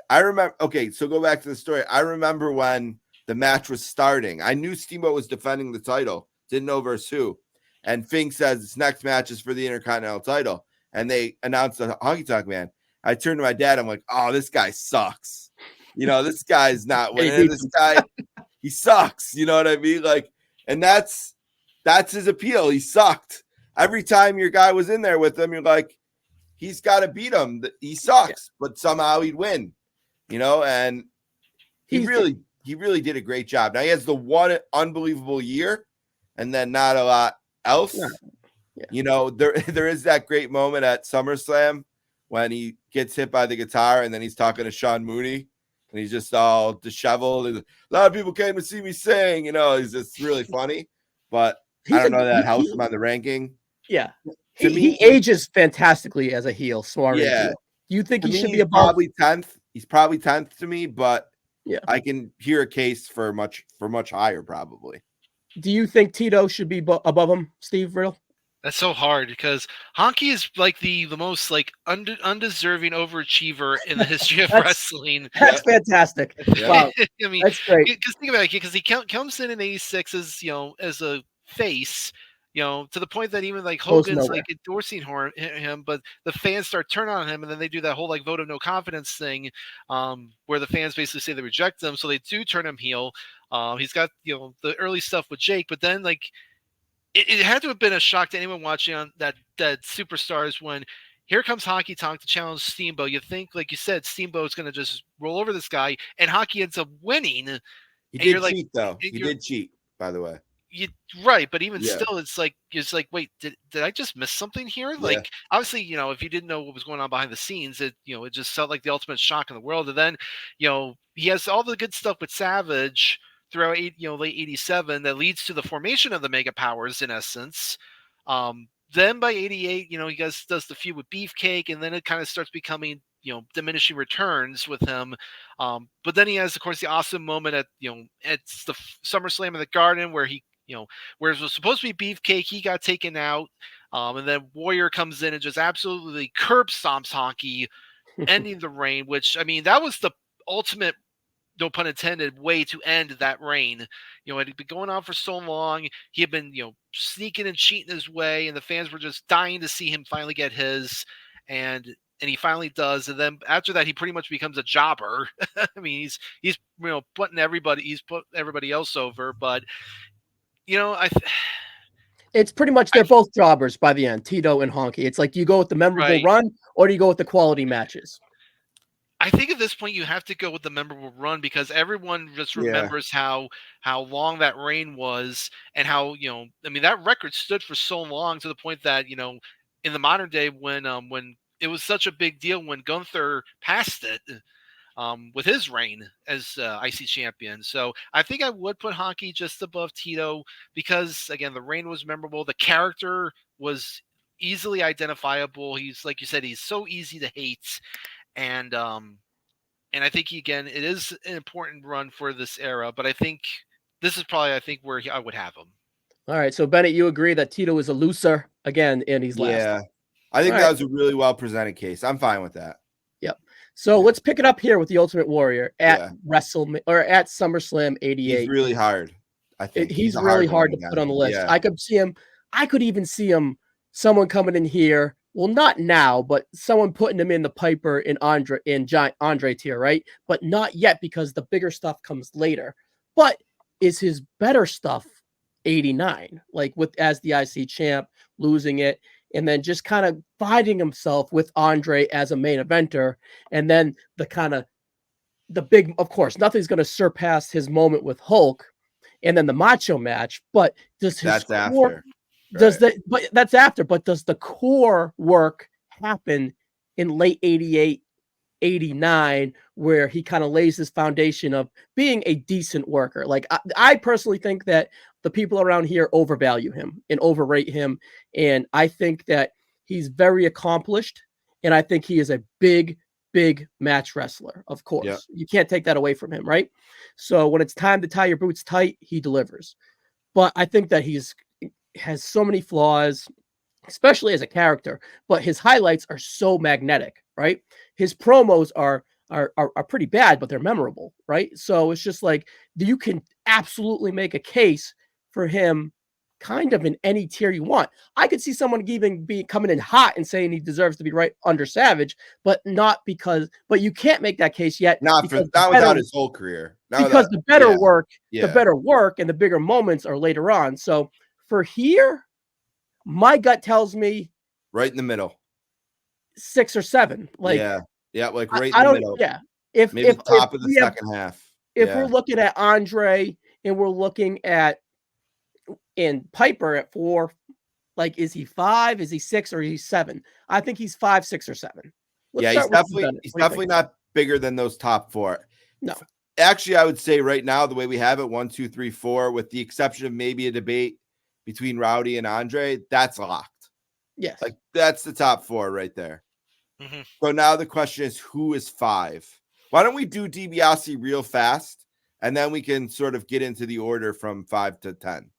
I remember. Okay, so go back to the story. I remember when the match was starting. I knew Steamboat was defending the title. Didn't know versus who. And Fink says this next match is for the Intercontinental title. And they announced the Honky Tonk Man. I turned to my dad. I'm like, oh, this guy sucks. This guy's not Hey, winning. This guy, he sucks. You know what I mean? Like, and that's his appeal. He sucked. Every time your guy was in there with him, you're like, he's got to beat him. He sucks, but somehow he'd win. And he really did a great job. Now he has the one unbelievable year, and then not a lot else. Yeah. There is that great moment at SummerSlam when he gets hit by the guitar, and then he's talking to Sean Mooney, and he's just all disheveled. And a lot of people came to see me sing. He's just really funny. But I don't know that helps him on the ranking. Yeah, he ages fantastically as a heel. Smart. Yeah. Do you think he should be above? Probably 10th. He's probably 10th to me, but yeah, I can hear a case for much higher probably. Do you think Tito should be above him, Steve Riddle? That's so hard because Honky is like the most like undeserving overachiever in the history of wrestling. That's fantastic. Yeah. Wow. I mean, that's great. Because think about it, because he comes in '86 as as a face. To the point that even like Hogan's like endorsing him, but the fans start turning on him, and then they do that whole like vote of no confidence thing, where the fans basically say they reject them, so they do turn him heel. He's got the early stuff with Jake, but then like it had to have been a shock to anyone watching on that Superstars when here comes Honky Tonk to challenge Steamboat. You think, like you said, Steamboat's going to just roll over this guy, and Honky ends up winning. He did cheat, though. He did cheat, by the way. Right, but even still, it's like, wait, did I just miss something here? Like, obviously, if you didn't know what was going on behind the scenes, it just felt like the ultimate shock in the world. And then, he has all the good stuff with Savage throughout late '87 that leads to the formation of the Mega Powers in essence. Then by '88, he does the feud with Beefcake, and then it kind of starts becoming diminishing returns with him. But then he has, of course, the awesome moment at it's the SummerSlam in the Garden where he where it was supposed to be Beefcake, he got taken out, and then Warrior comes in and just absolutely curb stomps Honky, ending the reign. Which, I mean, that was the ultimate, no pun intended, way to end that reign. It had been going on for so long. He had been, sneaking and cheating his way, and the fans were just dying to see him finally get his. And he finally does. And then after that, he pretty much becomes a jobber. I mean, he's putting everybody else over. But it's pretty much they're both jobbers by the end, Tito and Honky. It's like, do you go with the memorable run or do you go with the quality matches? I think at this point you have to go with the memorable run because everyone just remembers how long that reign was and how, I mean, that record stood for so long to the point that, in the modern day when it was such a big deal when Gunther passed it with his reign as IC champion. So I think I would put Honky just above Tito because, again, the reign was memorable. The character was easily identifiable. He's, like you said, he's so easy to hate. And I think, again, it is an important run for this era, but I think this is probably, where I would have him. All right. So, Bennett, you agree that Tito is a loser again, and he's last. Yeah. I think that was a really well-presented case. I'm fine with that. Yep. So let's pick it up here with the Ultimate Warrior at WrestleMania or at SummerSlam '88. He's really hard. I think he's really hard to put on the list. Yeah. I could see him. I could even see him. Someone coming in here. Well, not now, but someone putting him in the Piper and Giant Andre tier, right? But not yet because the bigger stuff comes later. But is his better stuff '89, like as the IC champ, losing it, and then just kind of finding himself with Andre as a main eventer, and then the big, of course, nothing's going to surpass his moment with Hulk, and then the Macho match. But does his core, but that's after. But does the core work happen in late '88, '89, where he kind of lays this foundation of being a decent worker? Like I personally think that the people around here overvalue him and overrate him. And I think that he's very accomplished. And I think he is a big, big match wrestler. Of course, you can't take that away from him. Right. So when it's time to tie your boots tight, he delivers. But I think that has so many flaws, especially as a character, but his highlights are so magnetic, right? His promos are pretty bad, but they're memorable, right? So it's just like, you can absolutely make a case for him kind of in any tier you want. I could see someone even be coming in hot and saying he deserves to be right under Savage, but not because. But you can't make that case yet Not without his whole career. Because the better work and the bigger moments are later on. So for here, my gut tells me right in the middle, 6 or 7. Like like right I in the don't. middle. Yeah, if maybe if top if of the second half. If we're looking at Andre and we're looking at Piper at 4, like is he 5? Is he 6? Or is he 7? I think he's 5, 6, or 7. He's definitely not bigger than those top 4. No. Actually, I would say right now, the way we have it, 1, 2, 3, 4, with the exception of maybe a debate between Rowdy and Andre, that's locked. Yes. Like that's the top 4 right there. Mm-hmm. So now the question is, who is 5? Why don't we do DiBiase real fast, and then we can sort of get into the order from 5 to 10.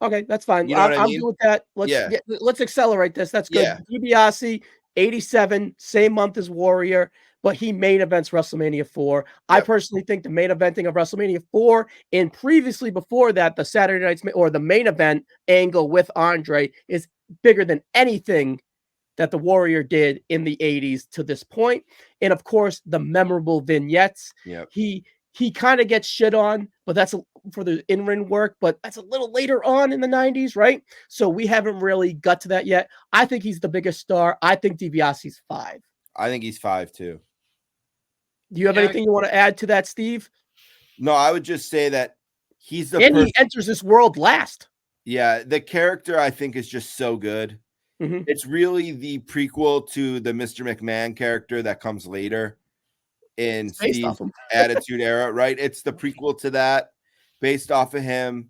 Okay, that's fine. You know what I mean? I'm good with that. Let's accelerate this. That's good. Yeah. DiBiase, 87, same month as Warrior, but he main events WrestleMania 4. Yep. I personally think the main eventing of WrestleMania 4 and previously before that, the Saturday night's or the main event angle with Andre is bigger than anything that the Warrior did in the 80s to this point. And of course, the memorable vignettes. Yep. He kind of gets shit on, but that's for the in-ring work, but that's a little later on in the 90s, right? So we haven't really got to that yet. I think he's the biggest star. I think DiBiase's 5. I think he's 5 too. Do you have anything you want to add to that, Steve? No, I would just say that he's the he enters this world last. Yeah, the character I think is just so good. Mm-hmm. It's really the prequel to the Mr. McMahon character that comes later in Steve's Attitude Era, right? It's the prequel to that, based off of him.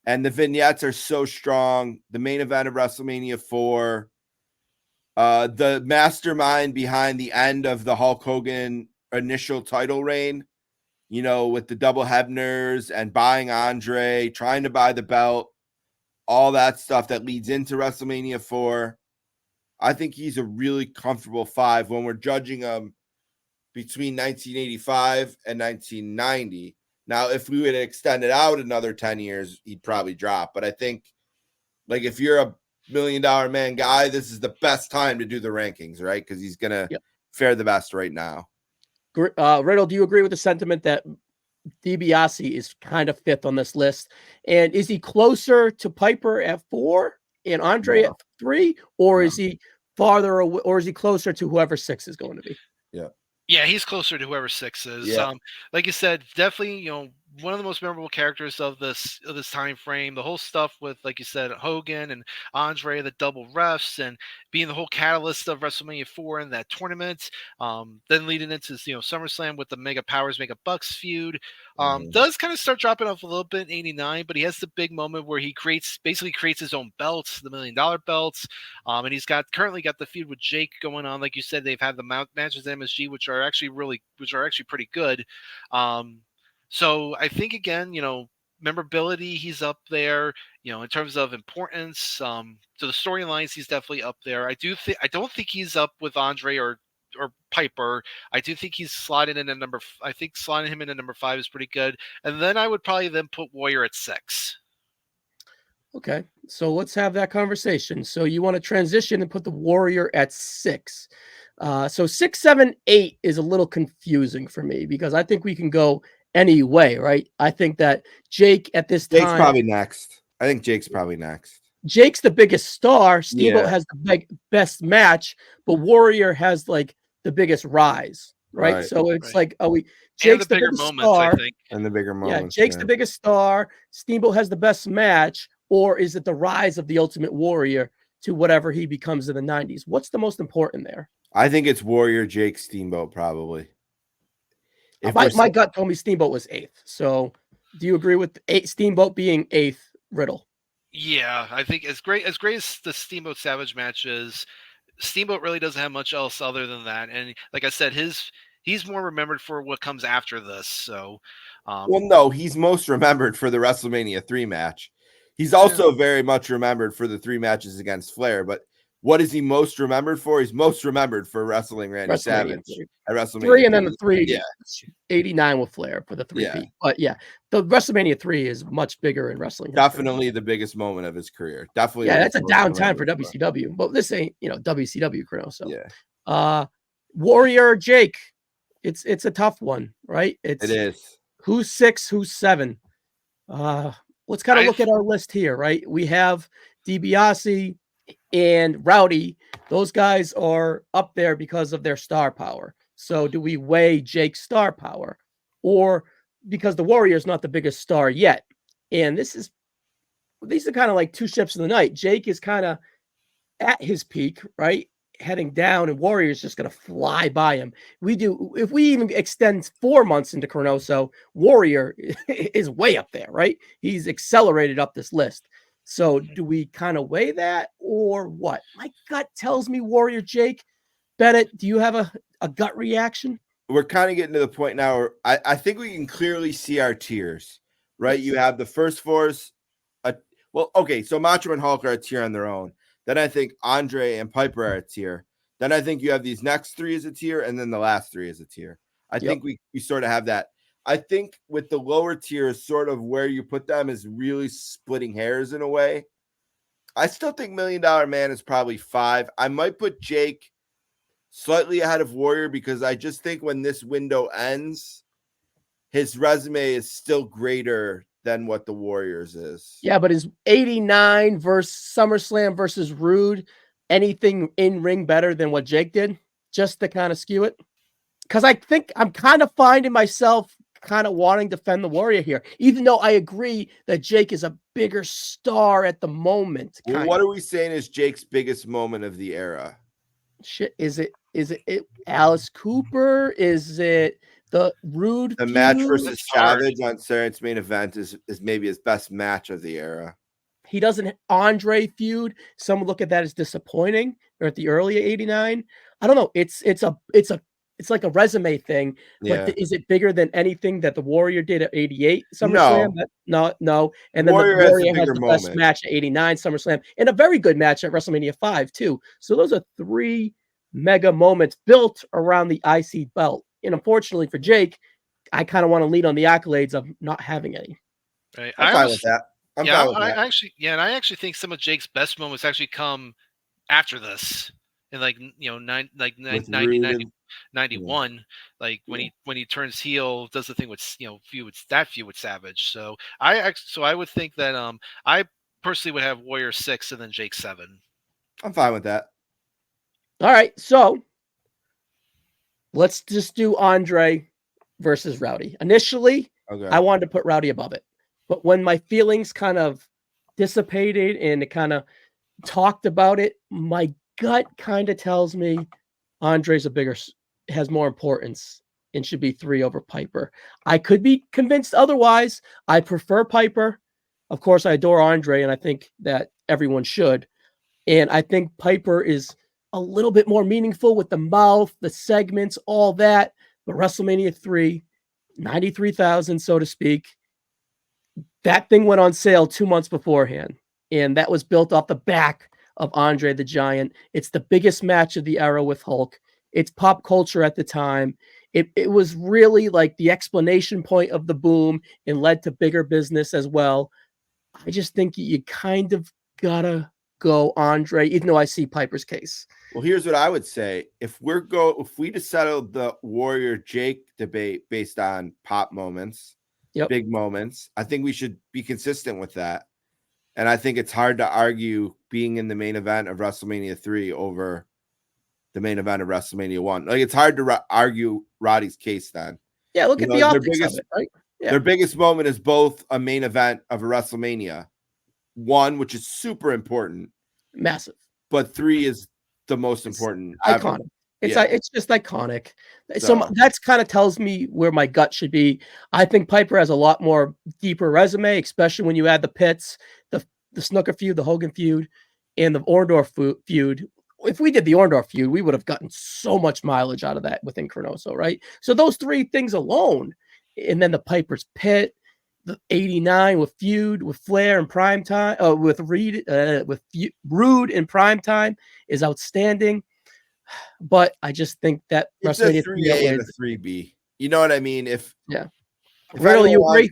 And the vignettes are so strong. The main event of WrestleMania 4, the mastermind behind the end of the Hulk Hogan initial title reign, with the double Hebners and buying Andre, trying to buy the belt, all that stuff that leads into WrestleMania 4. I think he's a really comfortable 5 when we're judging him between 1985 and 1990. Now, if we would extend it out another 10 years, he'd probably drop. But I think, like, if you're a $1 million man guy, this is the best time to do the rankings, right? Because he's going to fare the best right now. Riddle, do you agree with the sentiment that DiBiase is kind of 5th on this list? And is he closer to Piper at 4 and Andre at 3? Or is he farther away, or is he closer to whoever 6 is going to be? Yeah, he's closer to whoever 6 is. Yeah. Like you said, definitely, one of the most memorable characters of this time frame. The whole stuff with, like you said, Hogan and Andre, the double refs, and being the whole catalyst of WrestleMania 4 in that tournament. Then leading into SummerSlam with the Mega Powers, Mega Bucks feud. Does kind of start dropping off a little bit in '89, but he has the big moment where he basically creates his own belts, the $1 million belts. And he's currently got the feud with Jake going on. Like you said, they've had the matches at MSG, which are actually pretty good. So I think, again, memorability, he's up there, in terms of importance. So the storylines, he's definitely up there. I don't think he's up with Andre or Piper. I do think he's slotted in at number. I think slotting him in at number 5 is pretty good. And then I would probably then put Warrior at 6. Okay, so let's have that conversation. So you want to transition and put the Warrior at 6. So 6, 7, 8 is a little confusing for me because I think we can go any way, right? I think that Jake at this time... Jake's probably next. I think Jake's probably next. Jake's the biggest star. Steamboat has the best match, but Warrior has like the biggest rise, right? So it's like, Jake's the bigger moments, star, I think. And the bigger moments. Yeah, Jake's the biggest star. Steamboat has the best match, or is it the rise of the Ultimate Warrior to whatever he becomes in the 90s? What's the most important there? I think it's Warrior, Jake, Steamboat, probably. My gut told me Steamboat was 8th. So do you agree with Steamboat being 8th, Riddle? Yeah, I think as great as the Steamboat Savage match is, Steamboat really doesn't have much else other than that. And like I said, he's more remembered for what comes after this. So, well, no, he's most remembered for the WrestleMania 3 match. He's also very much remembered for the 3 matches against Flair. But What is he most remembered for? He's most remembered for wrestling Randy Savage at WrestleMania 3, and then the 3, Yeah. 89 with Flair for the 3 Yeah. peat. But yeah, the WrestleMania 3 is much bigger in wrestling history. Definitely the biggest moment of his career. Definitely. Yeah, that's a downtime for WCW. But this ain't, WCW ChroNoSo. Yeah. Warrior Jake. It's a tough one, right? It is. Who's 6, who's 7? Let's kind of look at our list here, right? We have DiBiase and Rowdy. Those guys are up there because of their star power. So do we weigh Jake's star power? Or because the Warrior is not the biggest star yet? And these are kind of like two ships in the night. Jake is kind of at his peak, right? Heading down, and Warrior is just going to fly by him. If we even extend 4 months into ChroNoSo, Warrior is way up there, right? He's accelerated up this list. So do we kind of weigh that or what? My gut tells me Warrior Jake. Bennett, do you have a gut reaction? We're kind of getting to the point now where I think we can clearly see our tiers, right? You have the first fours. So Macho and Hulk are a tier on their own. Then I think Andre and Piper are a tier. Then I think you have these next 3 as a tier, and then the last 3 as a tier. I think we sort of have that. I think with the lower tiers, sort of where you put them is really splitting hairs in a way. I still think $1 Million Man is probably 5. I might put Jake slightly ahead of Warrior because I just think when this window ends, his resume is still greater than what the Warriors is. Yeah, but is 89 versus SummerSlam versus Rude anything in ring better than what Jake did? Just to kind of skew it? Because I think I'm kind of finding myself kind of wanting to defend the Warrior here, even though I agree that Jake is a bigger star at the moment. Well, what are we saying is Jake's biggest moment of the era? Shit, is it Alice Cooper? Is it the Rude? The match versus Savage on Saturday Main Event is maybe his best match of the era. He doesn't Andre feud. Some look at that as disappointing. Or at the early 89. I don't know. It's like a resume thing. But is it bigger than anything that the Warrior did at 88 SummerSlam? No. And then Warrior the Warrior has the moment. best match at 89 SummerSlam, and a very good match at WrestleMania 5 too. So those are 3 mega moments built around the IC belt. And unfortunately for Jake, I kind of want to lean on the accolades of not having any. Right. I'm fine with that. I actually think some of Jake's best moments actually come after this. In 91, like when he turns heel, does the thing with feud with Savage. So I would think that I personally would have Warrior 6 and then Jake 7. I'm fine with that. All right, so let's just do Andre versus Rowdy. Initially, I wanted to put Rowdy above it, but when my feelings kind of dissipated and it kind of talked about it, my gut kind of tells me Andre's has more importance and should be 3 over Piper. I could be convinced otherwise. I prefer Piper. Of course, I adore Andre, and I think that everyone should. And I think Piper is a little bit more meaningful with the mouth, the segments, all that. But WrestleMania 3, 93,000, so to speak. That thing went on sale 2 months beforehand. And that was built off the back of Andre the Giant. It's the biggest match of the era with Hulk. It's pop culture at the time. It was really like the explanation point of the boom and led to bigger business as well. I just think you kind of gotta go Andre, even though I see Piper's case. Well, here's what I would say. If we just settled the Warrior Jake debate based on pop moments, big moments, I think we should be consistent with that. And I think it's hard to argue being in the main event of WrestleMania 3 over the main event of WrestleMania 1. Like, it's hard to argue Roddy's case then. Yeah, look at the optics of it, right? Yeah. Their biggest moment is both a main event of a WrestleMania 1, which is super important. Massive. But 3 is the most important. Iconic. It's just iconic. So that's kind of tells me where my gut should be. I think Piper has a lot more deeper resume, especially when you add the Pitts, the Snooker feud, the Hogan feud, and the Orndorff feud. If we did the Orndorff feud, we would have gotten so much mileage out of that within ChroNoSo, right? So those 3 things alone, and then the Piper's Pit, the 89 with Feud, with Flair in prime time, with Rude in prime time is outstanding. But I just think that It's a WrestleMania 3 3A and a 3B. You know what I mean? If Riddle, you agree?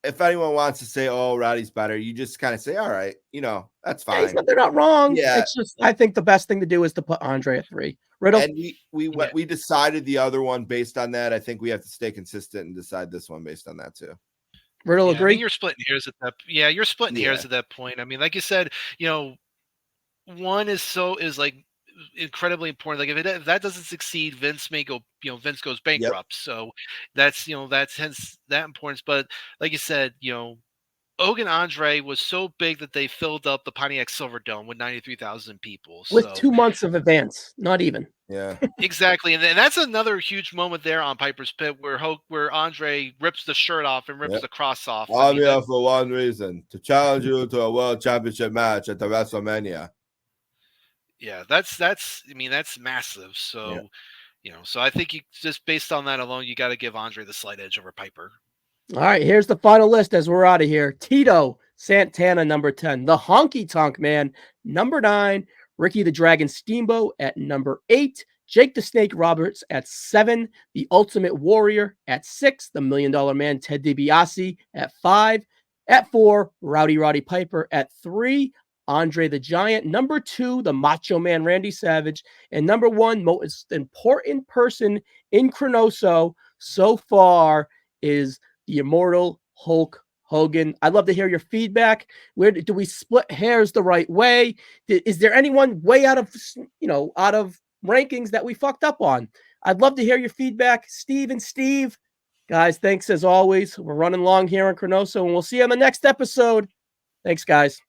If anyone wants to say, "Oh, Roddy's better," you just kind of say, "All right, you know, that's fine." They're not wrong. Yeah. It's just I think the best thing to do is to put Andre at 3. Riddle, And we decided the other one based on that. I think we have to stay consistent and decide this one based on that too. Riddle, I agree? think you're splitting hairs at that. Yeah, you're splitting hairs at that point. I mean, like you said, one is like incredibly important. Like if that doesn't succeed, Vince may go. Vince goes bankrupt. Yep. So that's hence that importance. But like you said, Hogan Andre was so big that they filled up the Pontiac Silverdome with 93,000 people. With 2 months of advance, not even. Yeah, exactly, and that's another huge moment there on Piper's Pit where Andre rips the shirt off and rips the cross off. I'm here for one reason: to challenge you to a world championship match at the WrestleMania. Yeah, that's massive. So, so I think just based on that alone, you got to give Andre the slight edge over Piper. All right, here's the final list as we're out of here. Tito Santana, number 10. The Honky Tonk Man, number 9. Ricky the Dragon Steamboat at number 8. Jake the Snake Roberts at 7. The Ultimate Warrior at 6. The $1 Million Man, Ted DiBiase at 5. At 4, Roddy Piper at 3. Andre the Giant. Number 2, the Macho Man, Randy Savage. And number 1, most important person in ChroNoSo so far is the immortal Hulk Hogan. I'd love to hear your feedback. Where do we split hairs the right way? Is there anyone way out of rankings that we fucked up on? I'd love to hear your feedback. Steve, guys, thanks as always. We're running long here on ChroNoSo, and we'll see you on the next episode. Thanks, guys.